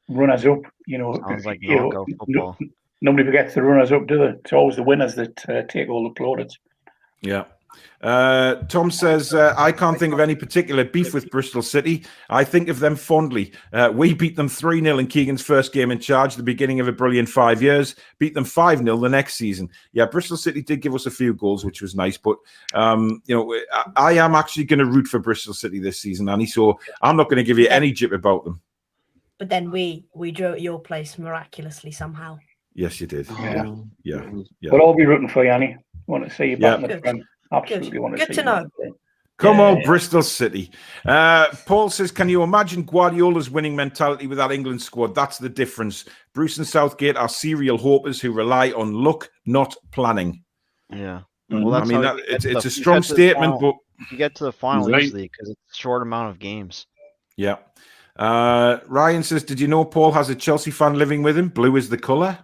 Speaker 6: runners up,
Speaker 2: sounds like football.
Speaker 6: Nobody forgets the runners up, do they? It's always the winners that take all the plaudits.
Speaker 1: Yeah. Tom says, I can't think of any particular beef with Bristol City. I think of them fondly. We beat them 3-0 in Keegan's first game in charge, the beginning of a brilliant 5 years. Beat them 5-0 the next season. Yeah, Bristol City did give us a few goals, which was nice. But, I am actually going to root for Bristol City this season, Annie. So I'm not going to give you any jip about them.
Speaker 4: But then we drew at your place miraculously somehow.
Speaker 1: Yes, you did. Yeah.
Speaker 6: We'll all be rooting for you, Annie. Want to see you back in the front. Absolutely want to see you.
Speaker 4: Good to know.
Speaker 1: Come on, Bristol City. Paul says, can you imagine Guardiola's winning mentality with that England squad? That's the difference. Bruce and Southgate are serial hopers who rely on luck, not planning.
Speaker 2: Yeah.
Speaker 1: Well, I mean, it's a strong statement, but
Speaker 2: you get to the final easily because it's a short amount of games.
Speaker 1: Yeah. Ryan says, did you know Paul has a Chelsea fan living with him? Blue is the colour.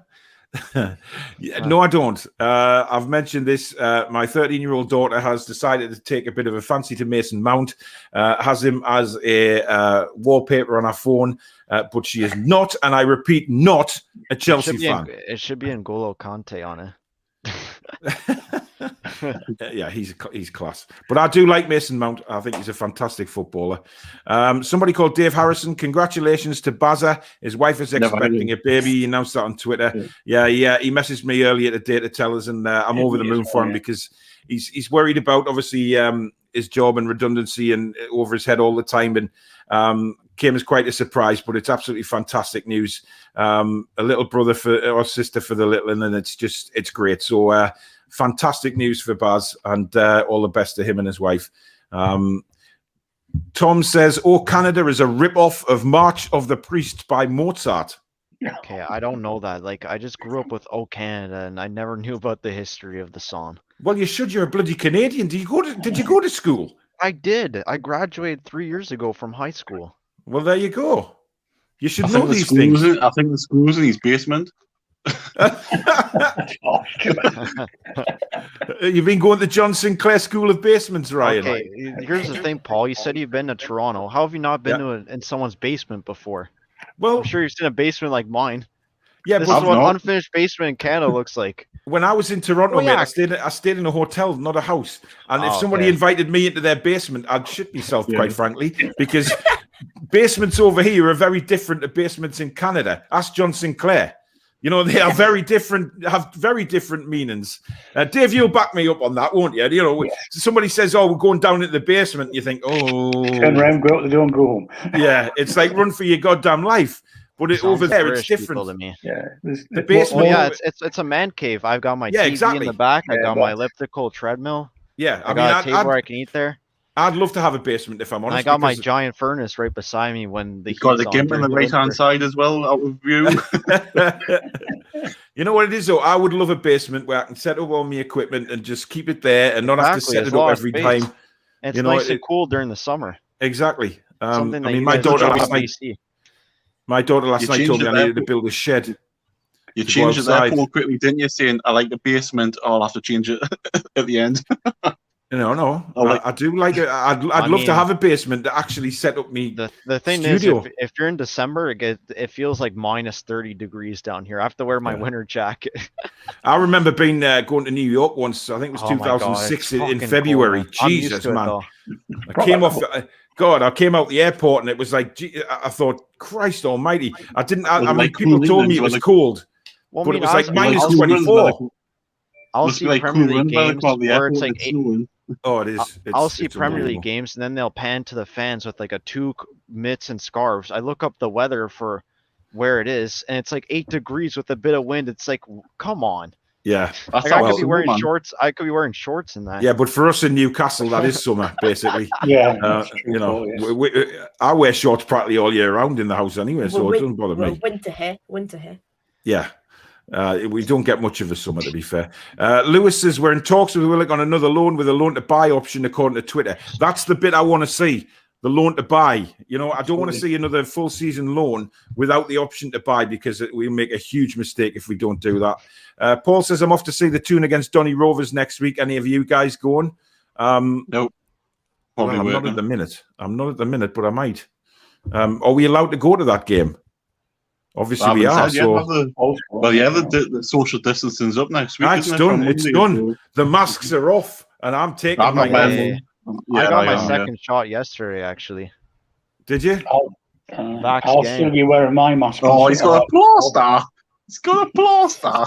Speaker 1: Yeah, no, I don't. I've mentioned this. My 13-year-old daughter has decided to take a bit of a fancy to Mason Mount, has him as a wallpaper on her phone, but she is not, and I repeat, not a Chelsea fan.
Speaker 2: It should be N'Golo Kante on it.
Speaker 1: Yeah, he's class. But I do like Mason Mount. I think he's a fantastic footballer. Somebody called Dave Harrison. Congratulations to Bazza. His wife is expecting a baby. He announced that on Twitter. Yeah. He messaged me earlier today to tell us, and I'm over the moon for him because he's worried about obviously his job and redundancy and over his head all the time, and came as quite a surprise. But it's absolutely fantastic news. A little brother or sister for the little, and then it's great. So. Fantastic news for Baz, and all the best to him and his wife. Tom says, "Oh, Canada is a rip-off of March of the Priest by Mozart."
Speaker 2: Okay, I don't know that. Like, I just grew up with "Oh Canada," and I never knew about the history of the song.
Speaker 1: Well, you should. You're a bloody Canadian. Did you go to school?
Speaker 2: I did. I graduated 3 years ago from high school.
Speaker 1: Well, there you go. You should know these things.
Speaker 3: I think the school's in his basement.
Speaker 1: You've been going to John Sinclair School of Basements, Ryan.
Speaker 2: Okay, here's the thing, Paul. You said you've been to Toronto. How have you not been in someone's basement before?
Speaker 1: Well,
Speaker 2: I'm sure you've seen a basement like mine.
Speaker 1: Yeah,
Speaker 2: this is what unfinished basement in Canada looks like.
Speaker 1: When I was in Toronto, mate, I stayed in a hotel, not a house. And if somebody invited me into their basement, I'd shit myself, quite frankly, because basements over here are very different to basements in Canada. Ask John Sinclair. You know, they are very different, have very different meanings. Dave, you'll back me up on that, won't you? You know, somebody says, "Oh, we're going down into the basement," and you think, "Oh,
Speaker 6: turn around, go out the door, and go home."
Speaker 1: Yeah, it's like run for your goddamn life. But over there, it's different.
Speaker 2: To me.
Speaker 6: Yeah,
Speaker 1: the basement.
Speaker 2: Well, it's a man cave. I've got my TV in the back. I got my elliptical treadmill.
Speaker 1: Yeah,
Speaker 2: I got a table where I can eat there.
Speaker 1: I'd love to have a basement if I'm honest.
Speaker 2: I got my giant furnace right beside me when the
Speaker 3: heat's got the gimp on the right-hand side as well, out of view.
Speaker 1: You know what it is, though? I would love a basement where I can set up all my equipment and just keep it there and not have to set it up every time.
Speaker 2: It's nice and cool during the summer.
Speaker 1: Exactly. I mean, my daughter last night told me I needed to build a shed.
Speaker 3: You changed it there, Paul, quickly, didn't you? Saying, "I like the basement," or "I'll have to change it at the end."
Speaker 1: No. I do like it. I'd love to have a basement to actually set up me.
Speaker 2: The thing
Speaker 1: studio.
Speaker 2: is, if you're in December, it feels like minus 30 degrees down here. I have to wear my winter jacket.
Speaker 1: I remember being going to New York once. I think it was 2006 in February.
Speaker 2: Cold,
Speaker 1: Jesus, man! I came off. I came out the airport and it was like, I thought, Christ Almighty! I mean, people told me it was cold, but it was like minus 24.
Speaker 2: I'll see Premier League games where it's like 8.
Speaker 1: Oh, it is.
Speaker 2: I'll see Premier League games, and then they'll pan to the fans with like two mitts and scarves. I look up the weather for where it is, and it's like 8 degrees with a bit of wind. It's like, come on.
Speaker 1: Yeah,
Speaker 2: like I could be wearing shorts. I could be wearing shorts in that.
Speaker 1: Yeah, but for us in Newcastle, that is summer, basically.
Speaker 6: Yeah,
Speaker 1: you know, I wear shorts practically all year round in the house anyway, so it doesn't bother me.
Speaker 4: Winter here.
Speaker 1: Yeah. We don't get much of a summer, to be fair. Lewis says we're in talks with Willock on another loan with a loan to buy option, according to Twitter. That's the bit I want to see, the loan to buy. You know, I don't want to see another full season loan without the option to buy, because we'll make a huge mistake if we don't do that. Paul says I'm off to see the Toon against Donny Rovers next week. Any of you guys going?
Speaker 3: Nope.
Speaker 1: Well, I'm not at the minute, but I might. Are we allowed to go to that game? Obviously, we are.
Speaker 3: The social distancing's up next week.
Speaker 1: It's done. It's done. The masks are off, and I'm taking
Speaker 2: I got my second shot yesterday, actually.
Speaker 1: Did you?
Speaker 6: I'll still be wearing my mask.
Speaker 3: Oh, he's got a plaster. He's got a plaster.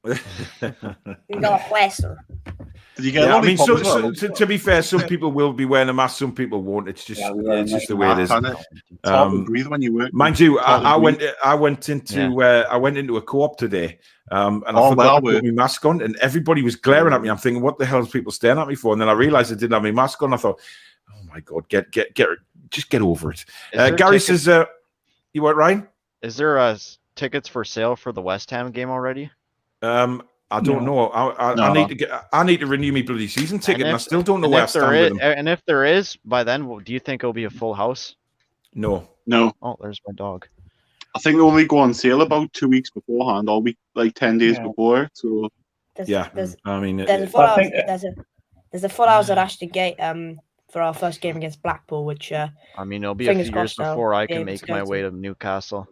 Speaker 4: You got a plaster.
Speaker 3: Did you get?
Speaker 1: I mean, to be fair, some people will be wearing a mask, some people won't. It's just, the way it is.
Speaker 3: It's hard to breathe when you work.
Speaker 1: Mind you, I went into a co-op today, and I forgot to put my mask on, and everybody was glaring at me. I'm thinking, what the hell is people staring at me for? And then I realized I didn't have my mask on. I thought, oh my god, just get over it. Gary says, you what, Ryan?
Speaker 2: Is there tickets for sale for the West Ham game already?
Speaker 1: I don't know. I need to renew my bloody season ticket, and I still don't know where I stand with them.
Speaker 2: And if there is, by then, do you think it'll be a full house?
Speaker 1: No.
Speaker 2: Oh, there's my dog.
Speaker 3: I think they only go on sale about 2 weeks beforehand, or week like 10 days before. So
Speaker 4: There's
Speaker 1: I mean,
Speaker 4: a full house. There's a full house at Ashton Gate for our first game against Blackpool, which
Speaker 2: I mean, it'll be a
Speaker 4: fingers
Speaker 2: few years
Speaker 4: crossed I'll
Speaker 2: before I
Speaker 4: be
Speaker 2: can
Speaker 4: able
Speaker 2: make
Speaker 4: to go
Speaker 2: my
Speaker 4: to.
Speaker 2: way to Newcastle.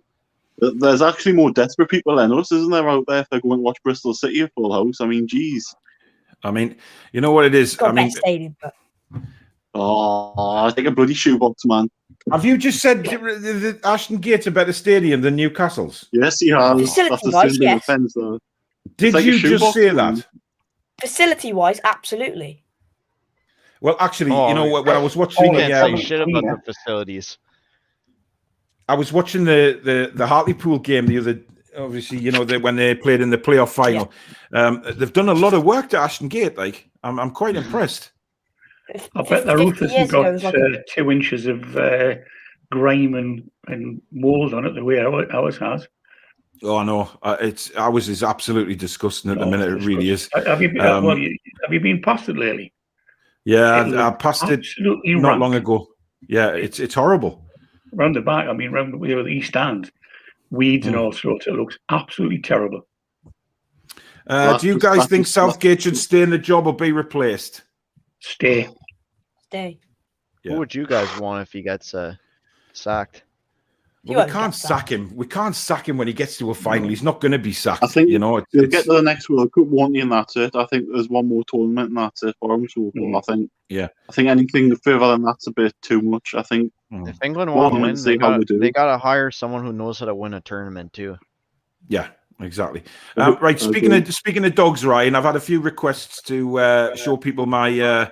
Speaker 3: there's actually more desperate people than us, isn't there, out there if they're going to watch Bristol City at full house? I mean, geez.
Speaker 1: I mean, you know what it is.
Speaker 4: It's got
Speaker 1: I mean,
Speaker 4: best stadium, but
Speaker 3: Oh, I think a bloody shoebox, man.
Speaker 1: have you just said the Ashton Gate's a better stadium than Newcastle's?
Speaker 3: Yes, he has. That's the
Speaker 4: Facility-wise,
Speaker 3: same
Speaker 4: yes.
Speaker 3: offence, though.
Speaker 1: Did
Speaker 3: like a
Speaker 1: you just
Speaker 3: shoebox,
Speaker 1: say
Speaker 3: man.
Speaker 1: that?
Speaker 4: facility-wise, absolutely.
Speaker 1: Well, actually,
Speaker 2: Oh,
Speaker 1: you know, when I was watching
Speaker 2: You can't
Speaker 1: the,
Speaker 2: say shit about the facilities.
Speaker 1: I was watching the Hartlepool game the other. Obviously, you know, when they played in the playoff final, they've done a lot of work to Ashton Gate. Like, I'm quite impressed.
Speaker 6: I bet the roof
Speaker 4: 50
Speaker 6: hasn't
Speaker 4: years ago,
Speaker 6: got
Speaker 4: it was like
Speaker 6: 2 inches of grime and mold on it the way ours has.
Speaker 1: Oh no, ours is absolutely disgusting at the minute. It really is.
Speaker 6: Have you been, have you been past it lately?
Speaker 1: Yeah,
Speaker 6: It
Speaker 1: I
Speaker 6: looks
Speaker 1: passed it
Speaker 6: absolutely
Speaker 1: not
Speaker 6: rank.
Speaker 1: long ago. Yeah, it's horrible.
Speaker 6: Round the back, I mean, round where the east stand, weeds and all sorts. It looks absolutely terrible.
Speaker 1: Do you guys think Southgate should stay in the job or be replaced?
Speaker 6: Stay.
Speaker 4: Stay.
Speaker 1: Yeah.
Speaker 2: Who would you guys want if he gets sacked?
Speaker 4: He
Speaker 1: Well, we
Speaker 4: won't
Speaker 1: can't
Speaker 4: get
Speaker 1: sack
Speaker 4: sacked.
Speaker 1: him. We can't sack him when he gets to a final. He's not going to be sacked.
Speaker 3: I think
Speaker 1: you know.
Speaker 3: he'll get to the next World Cup, won't he? And that's it. I think there's one more tournament, and that's it for him. So I think, I think anything further than that's a bit too much. I think
Speaker 2: If England want to win,
Speaker 3: see how we do.
Speaker 2: they got to hire someone who knows how to win a tournament too.
Speaker 1: Yeah, exactly. Right. Speaking of dogs, Ryan, I've had a few requests to show people my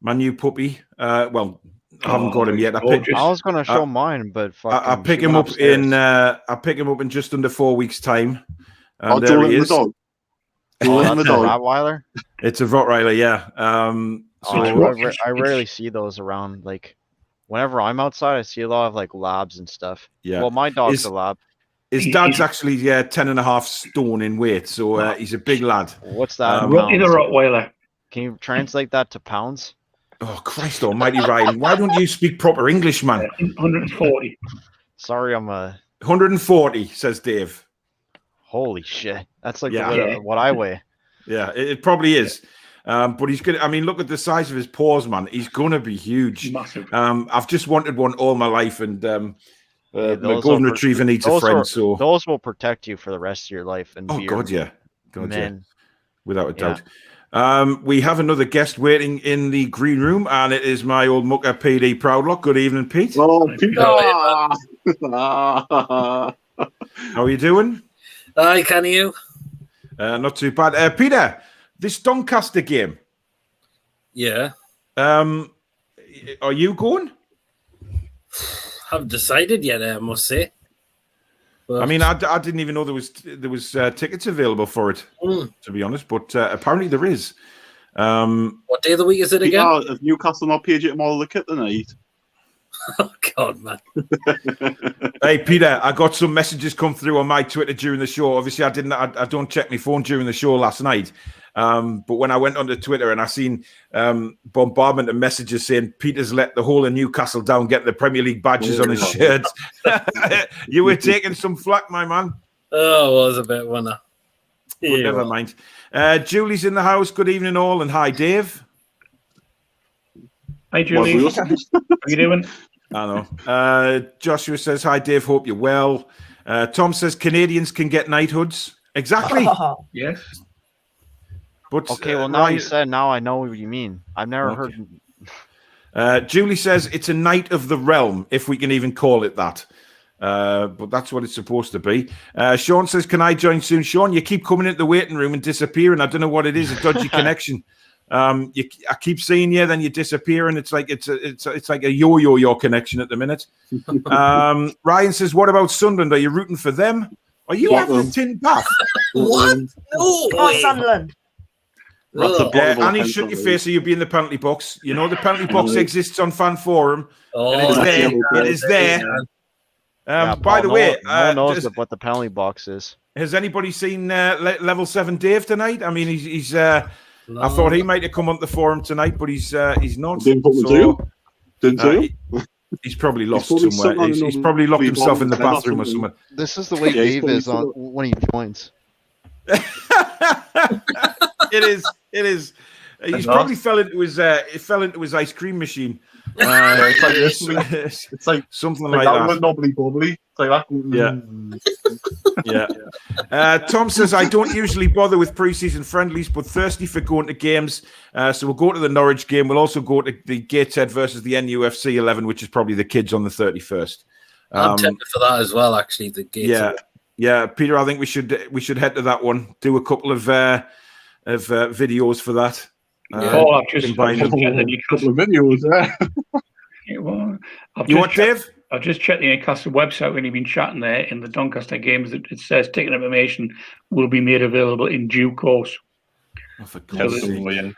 Speaker 1: my new puppy. Well, I haven't got him yet.
Speaker 2: I was going to show mine, but
Speaker 1: I pick him up in I pick him up in just under 4 weeks' time. And
Speaker 3: there he is. The dog.
Speaker 2: That's a Rottweiler.
Speaker 1: It's a Rottweiler, yeah.
Speaker 2: I rarely see those around. Like, whenever I'm outside, I see a lot of like labs and stuff.
Speaker 1: Yeah.
Speaker 2: Well, my dog's a lab.
Speaker 1: His dad's actually 10.5 stone in weight, so he's a big lad.
Speaker 2: What's that?
Speaker 6: Rocky the Rottweiler.
Speaker 2: Can you translate that to pounds?
Speaker 1: Oh, Christ almighty, Ryan. Why don't you speak proper English, man?
Speaker 6: 140.
Speaker 2: Sorry, I'm a...
Speaker 1: 140, says Dave.
Speaker 2: Holy shit. That's like what I weigh.
Speaker 1: Yeah, it probably is. But he's good. I mean, look at the size of his paws, man. He's going to be huge.
Speaker 6: Massive.
Speaker 1: I've just wanted one all my life, and my golden retriever needs a friend. So
Speaker 2: those will protect you for the rest of your life. And
Speaker 1: God, yeah.
Speaker 2: Men.
Speaker 1: Without a doubt. We have another guest waiting in the green room, and it is my old mucker, PD Proudlock. Good evening, Pete.
Speaker 3: Oh, Pete.
Speaker 1: How are you doing?
Speaker 7: Hi, can you?
Speaker 1: Not too bad. Peter, this Doncaster game.
Speaker 7: Yeah.
Speaker 1: Are you going?
Speaker 7: Haven't decided yet, I must say. But,
Speaker 1: I mean, I didn't even know there was tickets available for it, to be honest. But apparently there is.
Speaker 7: What day of the week is it again?
Speaker 3: If Newcastle not paid you to model the kit tonight.
Speaker 7: Oh God, man!
Speaker 1: Hey, Peter, I got some messages come through on my Twitter during the show. Obviously, I don't check my phone during the show last night. But when I went onto Twitter and I seen bombardment of messages saying Peter's let the whole of Newcastle down, getting the Premier League badges on his shirts. You were taking some flack, my man.
Speaker 7: Oh, it was a bit, wasn't it?
Speaker 1: Well, never mind. Julie's in the house. Good evening, all, and hi, Dave.
Speaker 6: Hi, Julie. How you doing?
Speaker 1: I know. Joshua says, hi, Dave. Hope you're well. Tom says, Canadians can get knighthoods. Exactly.
Speaker 6: Yes.
Speaker 1: But,
Speaker 2: okay, well, now you said, now I know what you mean. I've never heard.
Speaker 1: Julie says, it's a Knight of the Realm, if we can even call it that. But that's what it's supposed to be. Sean says, can I join soon? Sean, you keep coming into the waiting room and disappearing. I don't know what it is, a dodgy connection. I keep seeing you, then you disappear, and it's like a yo-yo your connection at the minute. Ryan says, "What about Sunderland? Are you rooting for them? Are you having a tin bath?
Speaker 7: What? No,
Speaker 4: Oh, Sunderland.
Speaker 1: Annie, shut your face, or you'll be in the penalty box. You know the penalty box exists on Fan Forum, and it's there. It is there. By the way,
Speaker 2: no one knows what the penalty box is.
Speaker 1: Has anybody seen Level 7 Dave tonight? I mean, he's I thought he might have come on the forum tonight, but he's not.
Speaker 3: Didn't put me to. Didn't see him.
Speaker 1: He's probably lost
Speaker 3: probably
Speaker 1: somewhere.
Speaker 3: sitting on
Speaker 1: He's
Speaker 3: another
Speaker 1: probably locked himself in the
Speaker 3: bottle
Speaker 1: bathroom or
Speaker 3: something.
Speaker 1: something.
Speaker 2: This is the way
Speaker 3: Yeah, he's
Speaker 2: Dave
Speaker 3: probably
Speaker 2: is on
Speaker 3: still-
Speaker 2: when he joins.
Speaker 1: It is. He's
Speaker 3: not.
Speaker 1: probably fell into his ice cream machine.
Speaker 3: It's like
Speaker 1: Something
Speaker 3: like
Speaker 1: like
Speaker 3: that
Speaker 1: that.
Speaker 3: with knobbly bubbly. It's like that.
Speaker 1: Yeah. Tom says, I don't usually bother with pre-season friendlies, but thirsty for going to games. So we'll go to the Norwich game. We'll also go to the Gateshead versus the NUFC 11, which is probably the kids on the 31st.
Speaker 7: I'm tempted for that as well, actually. The Gateshead.
Speaker 1: Yeah, Peter, I think we should head to that one. Do a couple of videos for that.
Speaker 6: Paul, I've just
Speaker 1: combine
Speaker 6: checked
Speaker 1: them.
Speaker 6: the
Speaker 3: Couple
Speaker 6: Newcastle.
Speaker 3: of videos there.
Speaker 1: You want Dave?
Speaker 6: I've just checked the Newcastle website when you've been chatting there in the Doncaster games. It says ticket information will be made available in due course.
Speaker 1: Oh, for God's sake.
Speaker 3: Yeah.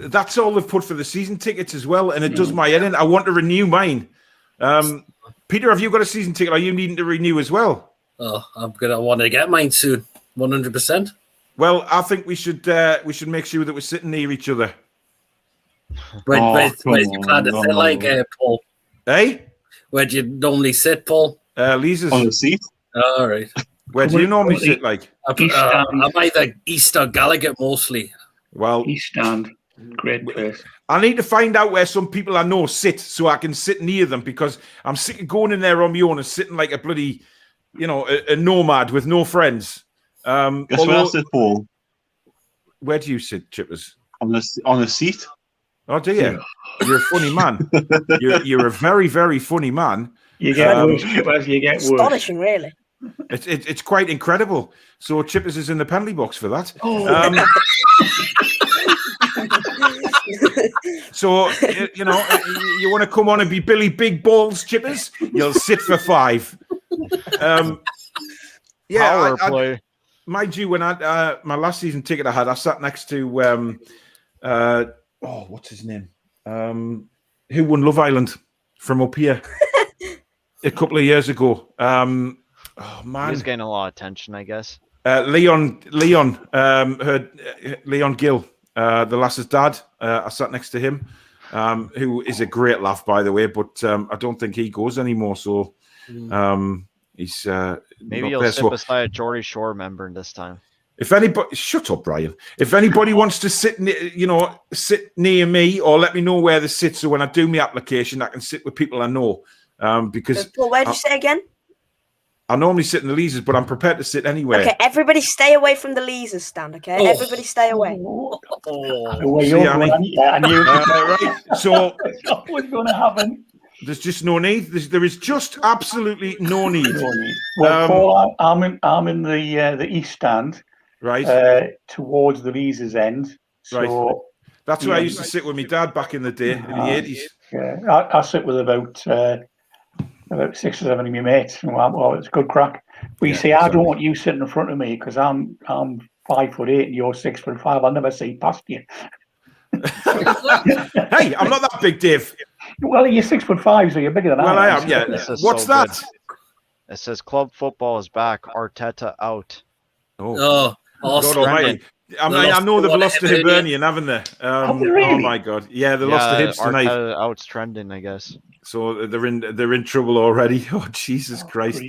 Speaker 1: That's all they've put for the season tickets as well, and it does my head in. I want to renew mine. Peter, have you got a season ticket? Are you needing to renew as well?
Speaker 7: Oh, I'm gonna want to get mine soon. 100%.
Speaker 1: Well, I think we should make sure that we're sitting near each other.
Speaker 7: Where's
Speaker 3: come
Speaker 7: you plan to
Speaker 3: on,
Speaker 7: sit
Speaker 3: no.
Speaker 7: like, Paul?
Speaker 1: Hey,
Speaker 7: Where do you normally sit, Paul?
Speaker 1: Lisa's.
Speaker 3: On the seat.
Speaker 7: All right.
Speaker 1: Where do you normally sit? Like,
Speaker 7: I'm either East or Gallagher mostly.
Speaker 1: well,
Speaker 6: East Stand, great place.
Speaker 1: I need to find out where some people I know sit so I can sit near them, because I'm sick of going in there on my own and sitting like a bloody, a nomad with no friends.
Speaker 3: Guess where I sit, Paul?
Speaker 1: Where do you sit, Chippers?
Speaker 3: On the seat.
Speaker 1: Oh, do you? You're a funny man. You're a very, very funny man.
Speaker 6: You get worse, Chippers, you get worse.
Speaker 4: Astonishing, really.
Speaker 1: It's quite incredible. So Chippers is in the penalty box for that. So you want to come on and be Billy Big Balls, Chippers? You'll sit for 5.
Speaker 2: Power play.
Speaker 1: Mind you, when my last season ticket I had, I sat next to what's his name? Who won Love Island from up here a couple of years ago? Oh man,
Speaker 2: He's getting a lot of attention, I guess.
Speaker 1: Leon Gill, the lass's dad. I sat next to him, who is a great laugh, by the way, but I don't think he goes anymore. So he's
Speaker 2: maybe he'll sit beside a Geordie Shore member this time.
Speaker 1: If anybody, shut up, Brian. If anybody wants to sit near me, or let me know where they sit, so when I do my application, I can sit with people I know. Because
Speaker 4: Well, where do you sit again?
Speaker 1: I normally sit in the Leasers, but I'm prepared to sit anywhere.
Speaker 4: Okay, everybody stay away from the Leasers stand, okay?
Speaker 7: Oh.
Speaker 4: Everybody stay away.
Speaker 1: Right. So
Speaker 6: what's going to happen?
Speaker 1: there's just no need. There is just absolutely no need.
Speaker 6: Well, Paul, I'm in the East Stand,
Speaker 1: Right.
Speaker 6: towards the Leasers end. So
Speaker 1: Right. That's where I used to sit with my dad back in the day, in the 80s.
Speaker 6: yeah, I sit with about 6 or 7 of my mates. Well, it's good crack. But you see, I don't want you sitting in front of me because I'm 5'8" and you're 6'5". I'll never see past you.
Speaker 1: Hey, I'm not that big, Dave.
Speaker 6: Well, you're 6'5", so you're bigger than
Speaker 1: Well, I
Speaker 6: am.
Speaker 1: am, yeah.
Speaker 2: This is
Speaker 1: What's
Speaker 2: so
Speaker 1: that?
Speaker 2: good. It says club football is back. Arteta out.
Speaker 7: Oh,
Speaker 1: God
Speaker 7: Arsenal.
Speaker 1: almighty. I know they've lost to Hibernian, haven't they?
Speaker 6: Really?
Speaker 1: Oh my God! Yeah, they lost to Hibs tonight,
Speaker 2: Arteta out's trending, I guess.
Speaker 1: so they're in trouble already. Oh Jesus Christ!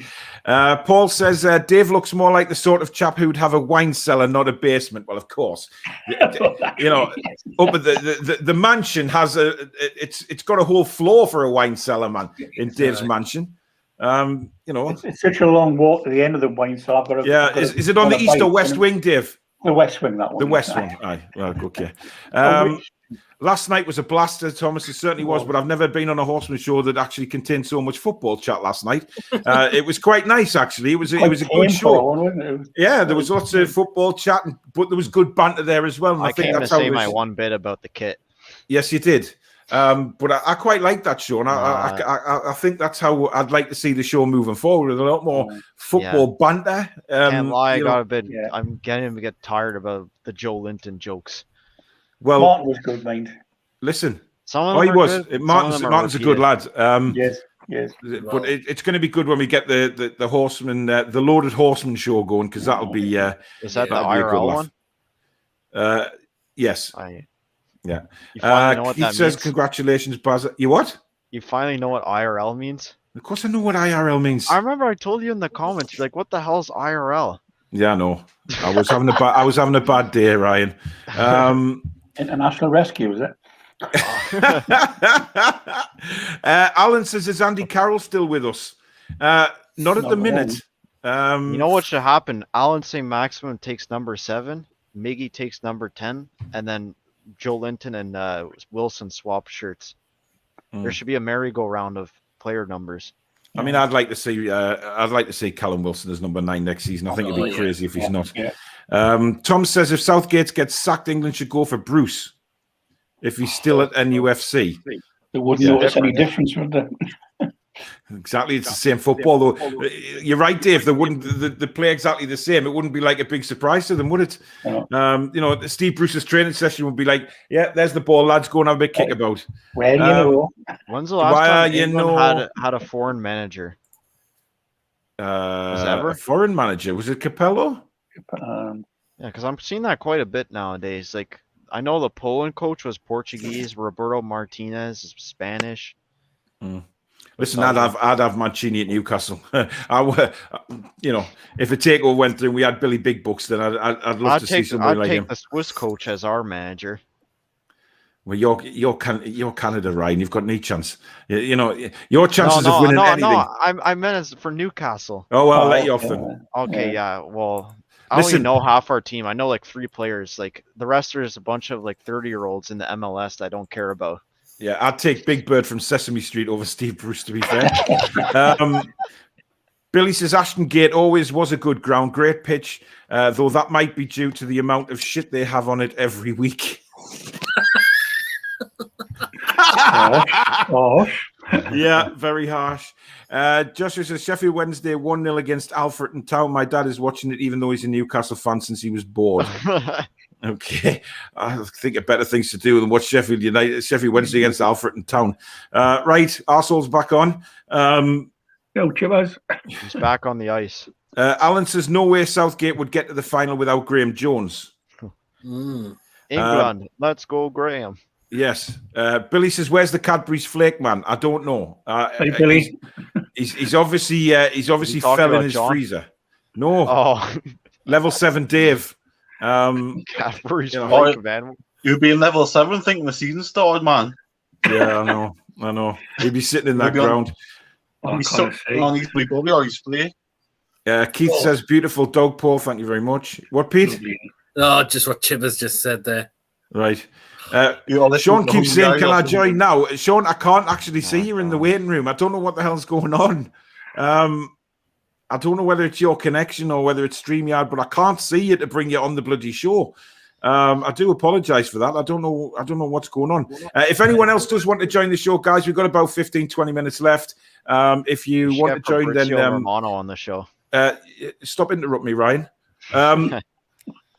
Speaker 1: Paul says Dave looks more like the sort of chap who'd have a wine cellar, not a basement. Well, of course, up at the mansion has it's got a whole floor for a wine cellar, man. In Dave's mansion,
Speaker 6: It's such a long walk to the end of the wine, so I've got to.
Speaker 1: Is it on the east or west wing, Dave?
Speaker 6: The west wing, that one.
Speaker 1: The west wing. Aye, well, okay. Last night was a blaster, Thomas. It certainly was, but I've never been on a horseman show that actually contained so much football chat last night. It was quite nice, actually. It was a good show. Yeah, there was lots of football chat, but there was good banter there as well. And
Speaker 2: I came to say my one bit about the kit.
Speaker 1: Yes, you did. But I quite like that show, and I think that's how I'd like to see the show moving forward, with a lot more football banter.
Speaker 2: Can't lie, I'm getting to get tired about the Joe Linton jokes.
Speaker 1: Well,
Speaker 6: Martin was good, mind.
Speaker 1: Listen,
Speaker 2: some of them
Speaker 1: he was.
Speaker 2: good,
Speaker 1: Martin's a good lad.
Speaker 6: Yes.
Speaker 1: But it's going to be good when we get the horseman, the loaded horseman show going, because that'll be.
Speaker 2: Is that the IRL one?
Speaker 1: Yes.
Speaker 2: Yeah. You finally know what
Speaker 1: Keith
Speaker 2: that
Speaker 1: says,
Speaker 2: means?
Speaker 1: "Congratulations, Baz." You what?
Speaker 2: You finally know what IRL means?
Speaker 1: Of course, I know what IRL means.
Speaker 2: I remember I told you in the comments, you're like, what the hell's IRL?
Speaker 1: Yeah, I know. I was having a bad day, Ryan.
Speaker 6: International Rescue, is it?
Speaker 1: Alan says, is Andy Carroll still with us? Not at the minute.
Speaker 2: You know what should happen? Alan St. Maximum takes number 7, Miggy takes number 10, and then Joe Linton and Wilson swap shirts. There should be a merry-go-round of player numbers.
Speaker 1: I mean, I'd like to see Callum Wilson as number 9 next season. I think it'd be crazy if he's not.
Speaker 6: Yeah.
Speaker 1: Tom says, if Southgate gets sacked, England should go for Bruce if he's still at NUFC.
Speaker 6: They wouldn't notice any difference, would they?
Speaker 1: Exactly, it's the same football, though. You're right, Dave. They wouldn't. They play exactly the same. It wouldn't be like a big surprise to them, would it?
Speaker 6: No.
Speaker 1: Steve Bruce's training session would be like, "Yeah, there's the ball, lads. Go and have a big kickabout."
Speaker 6: Well, you know.
Speaker 2: When's the last time England had a foreign manager? Was ever
Speaker 1: a foreign manager? Was it Capello?
Speaker 2: Yeah, because I'm seeing that quite a bit nowadays. Like, I know the Poland coach was Portuguese. Roberto Martinez is Spanish.
Speaker 1: Listen, I'd have Mancini at Newcastle. If a takeover went through and we had Billy Big Bucks, then I'd love to see somebody like him.
Speaker 2: I'd take the Swiss coach as our manager.
Speaker 1: Well, you're Canada, Ryan. You've got no chance. Your chances of winning anything.
Speaker 2: No, I meant as for Newcastle.
Speaker 1: Oh, well, I'll let you off then.
Speaker 2: Okay, yeah. Well, I only know half our team. I know like 3 players. Like the rest is a bunch of like 30-year-olds in the MLS that I don't care about.
Speaker 1: Yeah, I'd take Big Bird from Sesame Street over Steve Bruce, to be fair. Billy says Ashton Gate always was a good ground, great pitch, though that might be due to the amount of shit they have on it every week. Yeah, very harsh. Joshua says Sheffield Wednesday 1-0 against Alfreton Town. My dad is watching it, even though he's a Newcastle fan since he was bored. Okay, I think of better things to do than watch Sheffield Wednesday against Alfreton Town. Right, Arsehole's back on.
Speaker 6: Go, Chivas.
Speaker 2: He's back on the ice.
Speaker 1: Alan says no way Southgate would get to the final without Graham Jones.
Speaker 2: England, let's go, Graham.
Speaker 1: Yes. Billy says, "Where's the Cadbury's Flake Man?" I don't know.
Speaker 6: Hey, Billy.
Speaker 1: He's obviously fell in his freezer. No.
Speaker 2: Oh,
Speaker 1: level 7, Dave.
Speaker 2: Cadbury's Flake Man.
Speaker 3: You'd be in level 7 thinking the season started, man.
Speaker 1: Yeah, I know. He'd be sitting in that ground.
Speaker 3: He's sucking on his body or his play.
Speaker 1: Keith says, "Beautiful dog, Paul. Thank you very much." What, Pete?
Speaker 7: Oh, just what Chivers just said there.
Speaker 1: Right. Sean keeps saying, "Can I join now?" Sean, I can't actually see you in the waiting room. I don't know what the hell's going on. I don't know whether it's your connection or whether it's StreamYard, but I can't see you to bring you on the bloody show. I do apologize for that. I don't know what's going on. If anyone else does want to join the show, guys, we've got about 15-20 minutes left. If you want to join, then
Speaker 2: Romano on the show.
Speaker 1: Stop interrupting me, Ryan.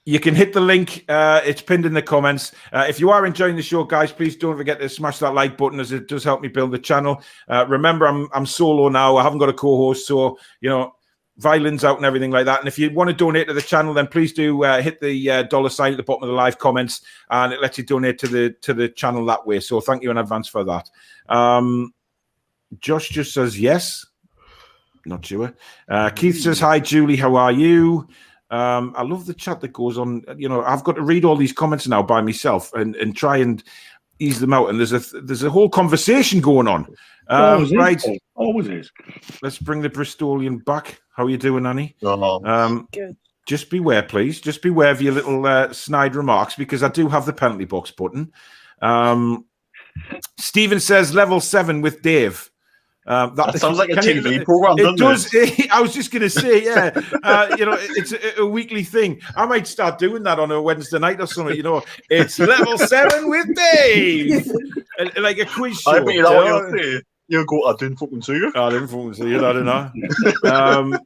Speaker 1: You can hit the link. It's pinned in the comments. If you are enjoying the show, guys, please don't forget to smash that like button, as it does help me build the channel. Remember, I'm solo now. I haven't got a co-host, so violins out and everything like that. And if you want to donate to the channel, then please do hit the $sign at the bottom of the live comments, and it lets you donate to the channel that way. So thank you in advance for that. Josh just says yes. Not sure. Keith says hi, Julie. How are you? I love the chat that goes on. I've got to read all these comments now by myself and try and ease them out. And there's a whole conversation going on. Right.
Speaker 6: Always is.
Speaker 1: Let's bring the Bristolian back. How are you doing, Annie?
Speaker 5: Good.
Speaker 1: Just beware, please. Just beware of your little snide remarks, because I do have the penalty box button. Stephen says level 7 with Dave.
Speaker 3: That sounds like a TV program, doesn't it?
Speaker 1: I was just going to say, yeah. It's a weekly thing. I might start doing that on a Wednesday night or something. It's level 7 with Dave, like a quiz show.
Speaker 3: I bet you know what you'll say. You'll go, I didn't fucking see you.
Speaker 1: I didn't fucking see you. I don't know.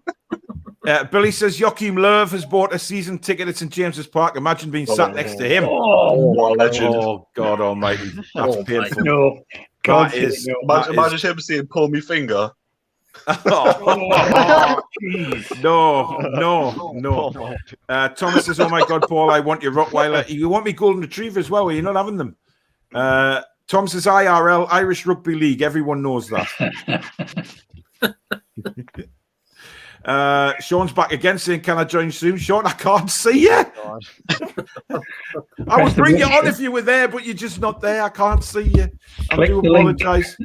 Speaker 1: Billy says Joachim Löw has bought a season ticket at St James's Park. Imagine being sat next to him.
Speaker 3: Legend.
Speaker 1: Oh, God Almighty, that's painful.
Speaker 6: No.
Speaker 1: That is.
Speaker 3: Imagine him saying, "Pull me finger."
Speaker 1: No. Thomas says, "Oh my God, Paul, I want your Rottweiler. You want me golden retriever as well? Are you not having them?" Tom says IRL, Irish Rugby League. Everyone knows that. Sean's back again saying, can I join soon? Sean, I can't see you.
Speaker 2: God.
Speaker 1: I would bring you on if you were there, but you're just not there. I can't see you. I
Speaker 6: Click
Speaker 1: do
Speaker 6: the link.
Speaker 1: apologise.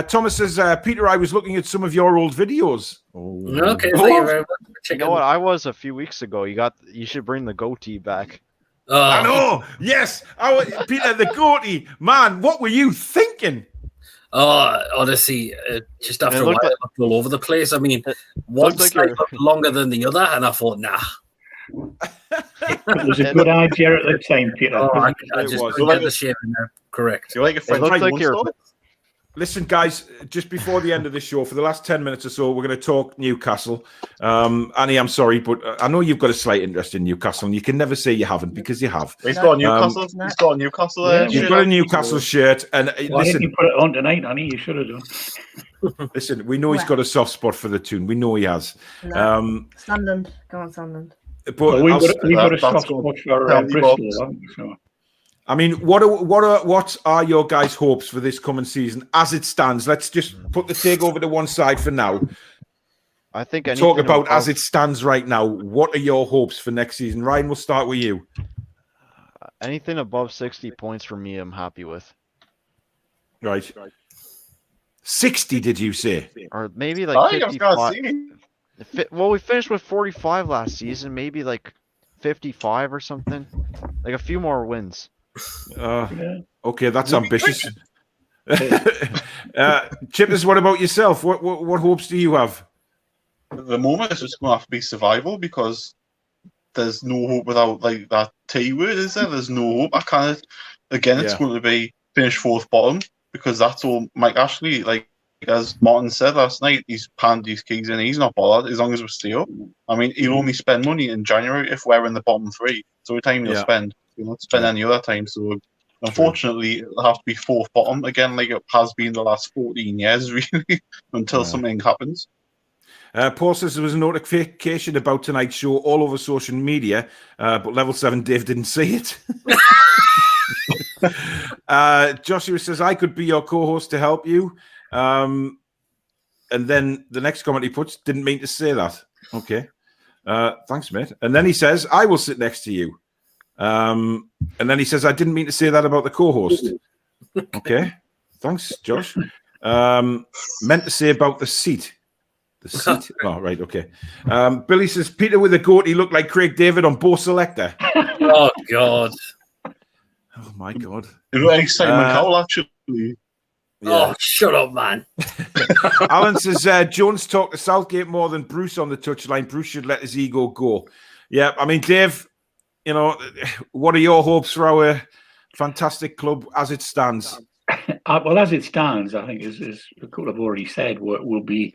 Speaker 1: Thomas says, Peter, I was looking at some of your old videos.
Speaker 7: Okay, thank you very much for
Speaker 2: You
Speaker 7: checking.
Speaker 2: know what? I was a few weeks ago. You should bring the goatee back.
Speaker 1: I know. Yes. Peter, the goatee. Man, what were you thinking?
Speaker 7: Honestly, just after a while,
Speaker 2: looked like-
Speaker 7: I looked all over the place. I mean,
Speaker 2: It
Speaker 7: one
Speaker 2: looked like
Speaker 7: side
Speaker 2: you're-
Speaker 7: looked longer than the other, and I thought, nah.
Speaker 6: It was a good idea at the time, Peter.
Speaker 7: I
Speaker 1: It
Speaker 7: just
Speaker 1: was.
Speaker 7: couldn't get the shape in there correct.
Speaker 3: You like a
Speaker 2: It
Speaker 3: French
Speaker 2: looked like
Speaker 3: porn
Speaker 2: you're.
Speaker 3: star?
Speaker 1: Listen, guys, just before the end of the show, for the last 10 minutes or so, we're going to talk Newcastle. Annie, I'm sorry, but I know you've got a slight interest in Newcastle, and you can never say you haven't, because you have.
Speaker 3: He's got a Newcastle.
Speaker 4: No.
Speaker 3: He's got a Newcastle.
Speaker 6: Yeah,
Speaker 1: You've got a Newcastle shirt, and
Speaker 6: Why didn't
Speaker 1: listen,
Speaker 6: you put it on tonight, Annie? You should have done.
Speaker 1: listen, we know he's got a soft spot for the tune. We know he has.
Speaker 4: No. Sunderland. Go on, Sunderland.
Speaker 1: But
Speaker 6: Well, we've got a
Speaker 3: that's
Speaker 6: soft
Speaker 3: good.
Speaker 6: spot for
Speaker 3: Penalty
Speaker 6: Bristol,
Speaker 3: box.
Speaker 6: haven't we? So.
Speaker 1: I mean, what are your guys' hopes for this coming season as it stands? Let's just put the takeover to one side for now.
Speaker 2: I think
Speaker 1: Talk
Speaker 2: anything
Speaker 1: about as
Speaker 2: above-
Speaker 1: it stands right now. What are your hopes for next season? Ryan, we'll start with you.
Speaker 2: anything above 60 points for me. I'm happy with,
Speaker 1: Right. 60, did you say?
Speaker 2: or maybe
Speaker 3: I
Speaker 2: like
Speaker 3: think I was gonna
Speaker 2: 55.
Speaker 3: see.
Speaker 2: Well, we finished with 45 last season. Maybe like 55 or something. Like a few more wins.
Speaker 6: Yeah.
Speaker 1: Okay, that's ambitious. Chippers, what about yourself? What hopes do you have?
Speaker 3: At the moment, it's just going to have to be survival because there's no hope without like that T word, is there? There's no hope. I can't. Again, it's
Speaker 1: Yeah.
Speaker 3: going to be finish fourth bottom because that's all Mike Ashley, like as Martin said last night, he's panned these keys in. He's not bothered as long as we stay up. I mean, he'll only spend money in January if we're in the bottom three. So the time he'll
Speaker 1: Yeah.
Speaker 3: spend, he'll not spend any other time. So unfortunately, it'll have to be fourth bottom again, like it has been the last 14 years, really, until
Speaker 1: Yeah.
Speaker 3: something happens.
Speaker 1: Paul says there was a notification about tonight's show all over social media, but Level 7 Dave didn't see it. Joshua says, I could be your co-host to help you. And then the next comment he puts, didn't mean to say that. Okay. Thanks, mate. And then he says, I will sit next to you. And then he says, I didn't mean to say that about the co-host. Okay. Thanks, Josh. Meant to say about the seat. The seat. Oh, right. Okay. Billy says, Peter with a goat, he looked like Craig David on Bo Selector.
Speaker 7: Oh, God.
Speaker 1: Oh, my God.
Speaker 3: It looked like Simon Cowell, actually.
Speaker 7: Oh, shut up, man.
Speaker 1: Alan says, Jones talked to Southgate more than Bruce on the touchline. Bruce should let his ego go. Yeah, I mean, Dave, you know, what are your hopes for our fantastic club as it stands?
Speaker 6: Well, as it stands, I think, as a couple have already said, will be,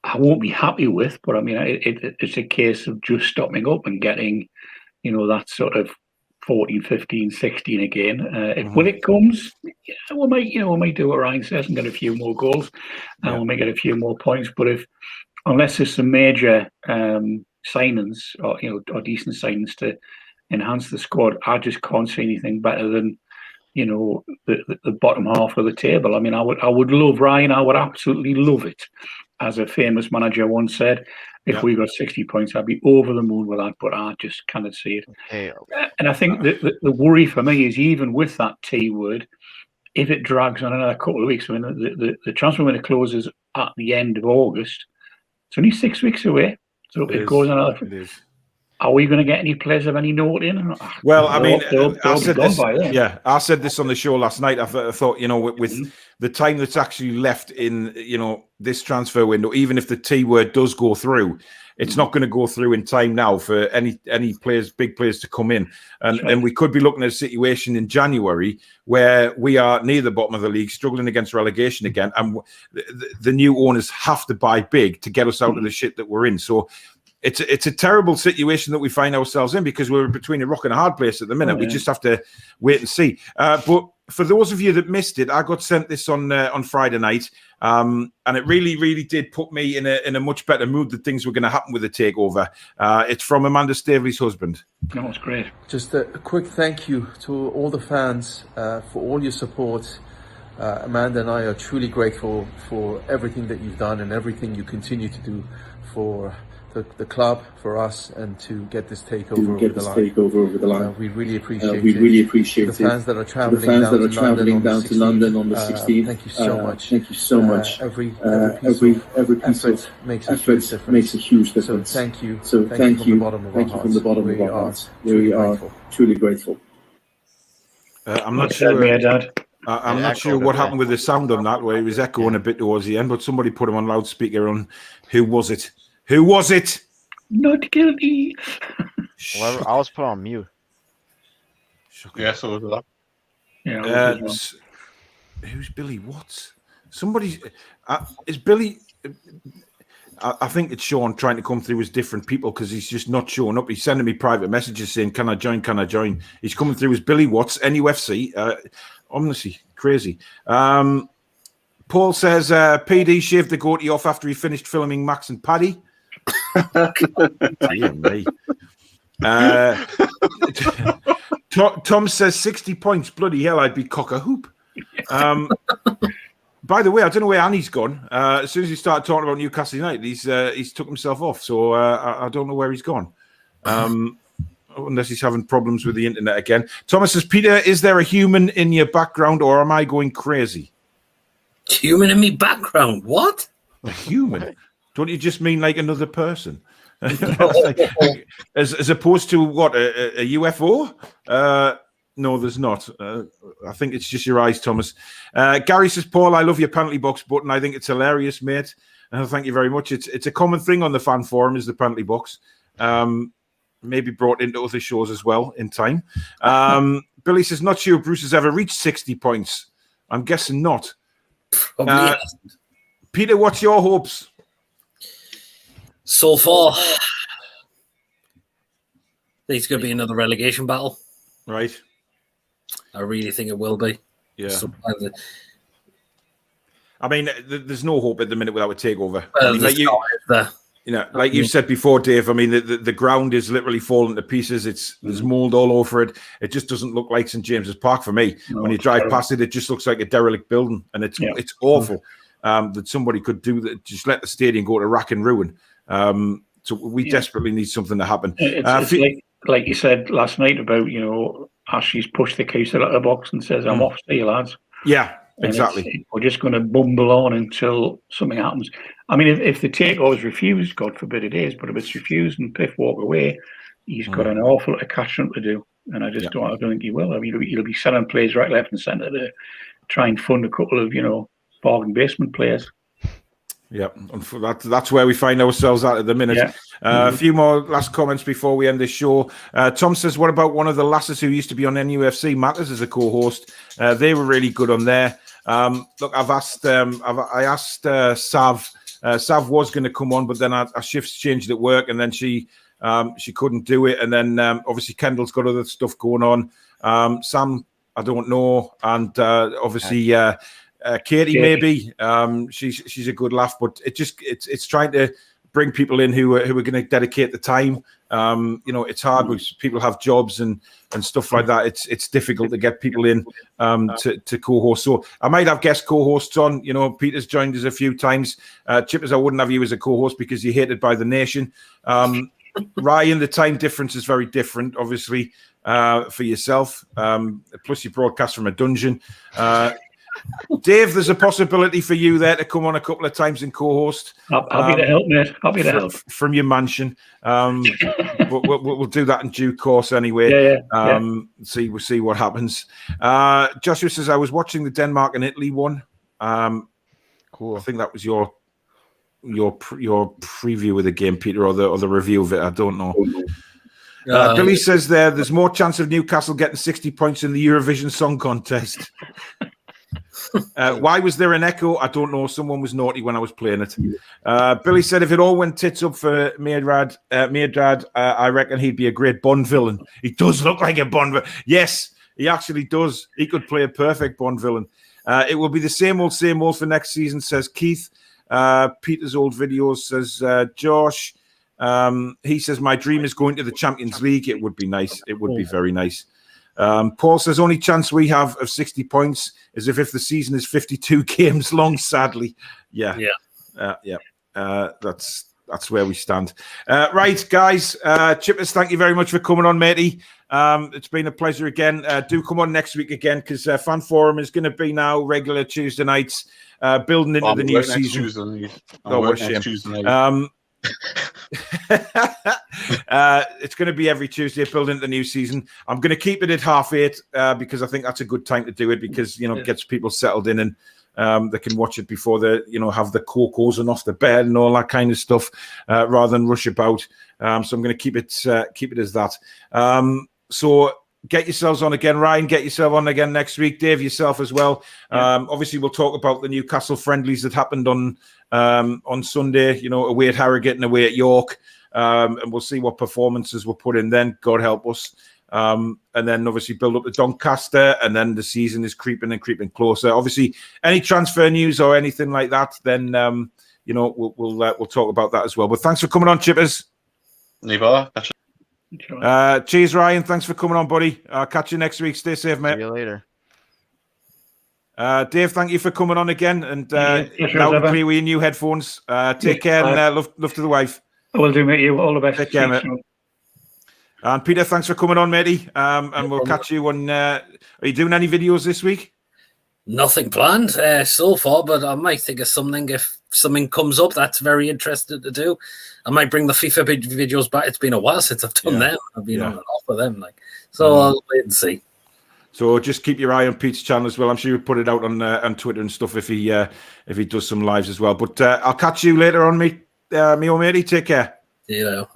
Speaker 6: I won't be happy with, but I mean, it's a case of just stopping up and getting, you know, that sort of 14, 15, 16 again. When it comes, yeah, we might do what Ryan says and get a few more goals, and we might get a few more points. But unless there's some major signings or decent signings to enhance the squad, I just can't see anything better than the bottom half of the table. I mean, I would love, Ryan. I would absolutely love it. As a famous manager once said, if we got 60 points, I'd be over the moon with that, but I just cannot see it.
Speaker 2: Hey,
Speaker 6: And I think the worry for me is even with that T word, if it drags on another couple of weeks, I mean, the transfer window closes at the end of August. It's only 6 weeks away. So it goes another.
Speaker 1: It is.
Speaker 6: Are we going to get any players of any note in?
Speaker 1: Well, I mean,
Speaker 6: I said this.
Speaker 1: I said this on the show last night. I thought, with the time that's actually left in, this transfer window, even if the T word does go through, it's not going to go through in time now for any players, big players, to come in, and we could be looking at a situation in January where we are near the bottom of the league, struggling against relegation again, and the new owners have to buy big to get us out of the shit that we're in. So. It's a terrible situation that we find ourselves in because we're between a rock and a hard place at the minute. We just have to wait and see. But for those of you that missed it, I got sent this on Friday night, and it really, really did put me in a much better mood that things were going to happen with the takeover. It's from Amanda Staveley's husband.
Speaker 6: No, it's great.
Speaker 8: Just a quick thank you to all the fans for all your support. Amanda and I are truly grateful for everything that you've done and everything you continue to do for the club, for us, and to get this takeover over the line. We really appreciate it. The fans that are traveling down to London on the 16th. Thank you so much. Thank you so much. Every piece of effort makes a huge difference. So thank you. Thank you from the bottom of our hearts. We are truly grateful.
Speaker 1: I'm not sure. I'm not sure what happened with the sound on that, where it was echoing a bit towards the end, but somebody put him on loudspeaker on. Who was it? Who was it?
Speaker 6: Not guilty.
Speaker 2: Well, I was put on mute.
Speaker 3: Yeah, so was that.
Speaker 6: Yeah.
Speaker 1: Who's Billy Watts? Somebody is Billy. I think it's Sean trying to come through as different people because he's just not showing up. He's sending me private messages saying, "Can I join? Can I join?" He's coming through as Billy Watts, NUFC. Honestly, crazy. Paul says, PD shaved the goatee off after he finished filming Max and Paddy. Dear me. Tom says 60 points. Bloody hell, I'd be cock a hoop. By the way, I don't know where Annie's gone. As soon as he started talking about Newcastle United, he's took himself off. So I don't know where he's gone. Unless he's having problems with the internet again. Thomas says, Peter, is there a human in your background or am I going crazy?
Speaker 7: Human in me background? What?
Speaker 1: A human? Don't you just mean like another person? Like, as opposed to what, a UFO? No, there's not. I think it's just your eyes, Thomas. Gary says, Paul, I love your penalty box button. I think it's hilarious, mate. Thank you very much. It's a common thing on the fan forum is the penalty box. Maybe brought into other shows as well in time. Billy says, not sure Bruce has ever reached 60 points. I'm guessing not. Peter, what's your hopes?
Speaker 7: So far, I think it's going to be another relegation battle.
Speaker 1: Right.
Speaker 7: I really think it will be.
Speaker 1: Yeah. I mean, there's no hope at the minute without a takeover.
Speaker 7: Well,
Speaker 1: like you said before, Dave, I mean, the ground is literally falling to pieces. There's mold all over it. It just doesn't look like St. James's Park for me. When you drive past it, it just looks like a derelict building. And it's awful that somebody could do that, just let the stadium go to rack and ruin. So we desperately need something to happen.
Speaker 6: It's like you said last night about, Ashley's pushed the case out of the box and says, I'm off, see you lads.
Speaker 1: Yeah, exactly.
Speaker 6: We're just going to bumble on until something happens. I mean, if the takeover is refused, God forbid it is, but if it's refused and Piff walk away, he's got an awful lot of catching up to do. And I don't think he will. I mean, he'll be selling players right, left and centre to try and fund a couple of, bargain basement players.
Speaker 1: Yeah, that's where we find ourselves at the minute. Yeah. A few more last comments before we end this show. Tom says, what about one of the lasses who used to be on NUFC, Matters, as a co-host? They were really good on there. Look, I asked Sav. Sav was going to come on, but then our shifts changed at work, and then she couldn't do it. And then obviously Kendall's got other stuff going on. Sam, I don't know, and obviously. Katie, maybe she's a good laugh, but it's trying to bring people in who are going to dedicate the time. It's hard because people have jobs and stuff like that. It's difficult to get people in to co-host. So I might have guest co-hosts on. Peter's joined us a few times. Chippers, I wouldn't have you as a co-host because you're hated by the nation. Ryan, the time difference is very different, obviously, for yourself. Plus, you broadcast from a dungeon. Dave, there's a possibility for you there to come on a couple of times and co-host.
Speaker 6: Happy to help, mate. Happy to help
Speaker 1: from your mansion. We'll do that in due course anyway. We'll see what happens. Joshua says, I was watching the Denmark and Italy one. Cool. I think that was your preview of the game, Peter, or the review of it. I don't know. Billy says there's more chance of Newcastle getting 60 points in the Eurovision Song Contest. Why was there an echo? I don't know. Someone was naughty when I was playing it. Billy said if it all went tits up for Mairdad, I reckon he'd be a great Bond villain. He does look like a Bond villain. Yes, He actually does. He could play a perfect Bond villain. It will be the same old for next season, says Keith. Peter's old videos, says Josh. He says, my dream is going to the Champions League. It would be nice. It would be very nice. Paul says, only chance we have of 60 points is if the season is 52 games long, sadly. Yeah. That's where we stand. Right, guys. Chippers, thank you very much for coming on, matey. It's been a pleasure again. Do come on next week again, because Fan Forum is going to be now regular Tuesday nights, building into the new season. Oh, what a shame. It's going to be every Tuesday, building into the new season. I'm going to keep it at 8:30 because I think that's a good time to do it, because it gets people settled in, and they can watch it before they have the cocos and off the bed and all that kind of stuff, rather than rush about. So I'm going to keep it as that. So get yourselves on again, Ryan. Get yourself on again next week, Dave. Yourself as well. Obviously, we'll talk about the Newcastle friendlies that happened on Sunday. Away at Harrogate and away at York, and we'll see what performances were put in then. God help us. And then obviously build up to Doncaster, and then the season is creeping closer. Obviously, any transfer news or anything like that, then we'll talk about that as well. But thanks for coming on, Chippers. Cheers, Ryan. Thanks for coming on, buddy. I'll catch you next week. Stay safe, mate.
Speaker 2: See you later.
Speaker 1: Dave, thank you for coming on again, and loud and clear with your new headphones. Take care, and love to the wife.
Speaker 6: I will do, mate. You all the best.
Speaker 1: Take care, mate. And Peter, thanks for coming on, matey. And we'll catch you on. Are you doing any videos this week?
Speaker 7: Nothing planned so far, but I might think of something if something comes up that's very interesting to do. I might bring the FIFA videos back. It's been a while since I've done them. I've been on and off with them, so I'll wait and see.
Speaker 1: So just keep your eye on Pete's channel as well. I'm sure he'll put it out on Twitter and stuff if he does some lives as well. But I'll catch you later on, me old matey. Take care.
Speaker 7: See you later.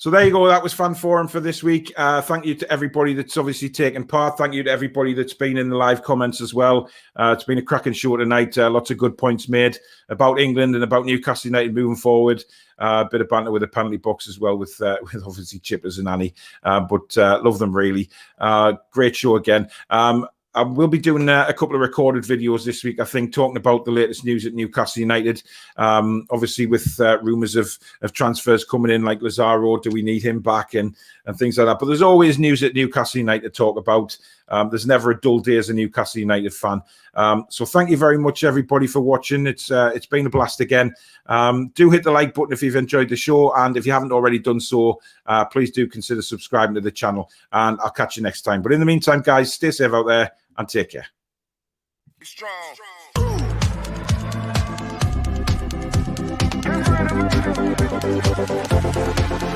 Speaker 1: So there you go. That was Fan Forum for this week. Thank you to everybody that's obviously taken part. Thank you to everybody that's been in the live comments as well. It's been a cracking show tonight. Lots of good points made about England and about Newcastle United moving forward. A bit of banter with the penalty box as well with obviously Chippers and Annie. But love them really. Great show again. I will be doing a couple of recorded videos this week, I think, talking about the latest news at Newcastle United. Obviously, with rumours of transfers coming in, like Lazaro, do we need him back, and things like that. But there's always news at Newcastle United to talk about. There's never a dull day as a Newcastle United fan. So thank you very much, everybody, for watching. It's been a blast again. Do hit the like button if you've enjoyed the show, and if you haven't already done so, please do consider subscribing to the channel, and I'll catch you next time. But in the meantime, guys, stay safe out there and take care. Strong.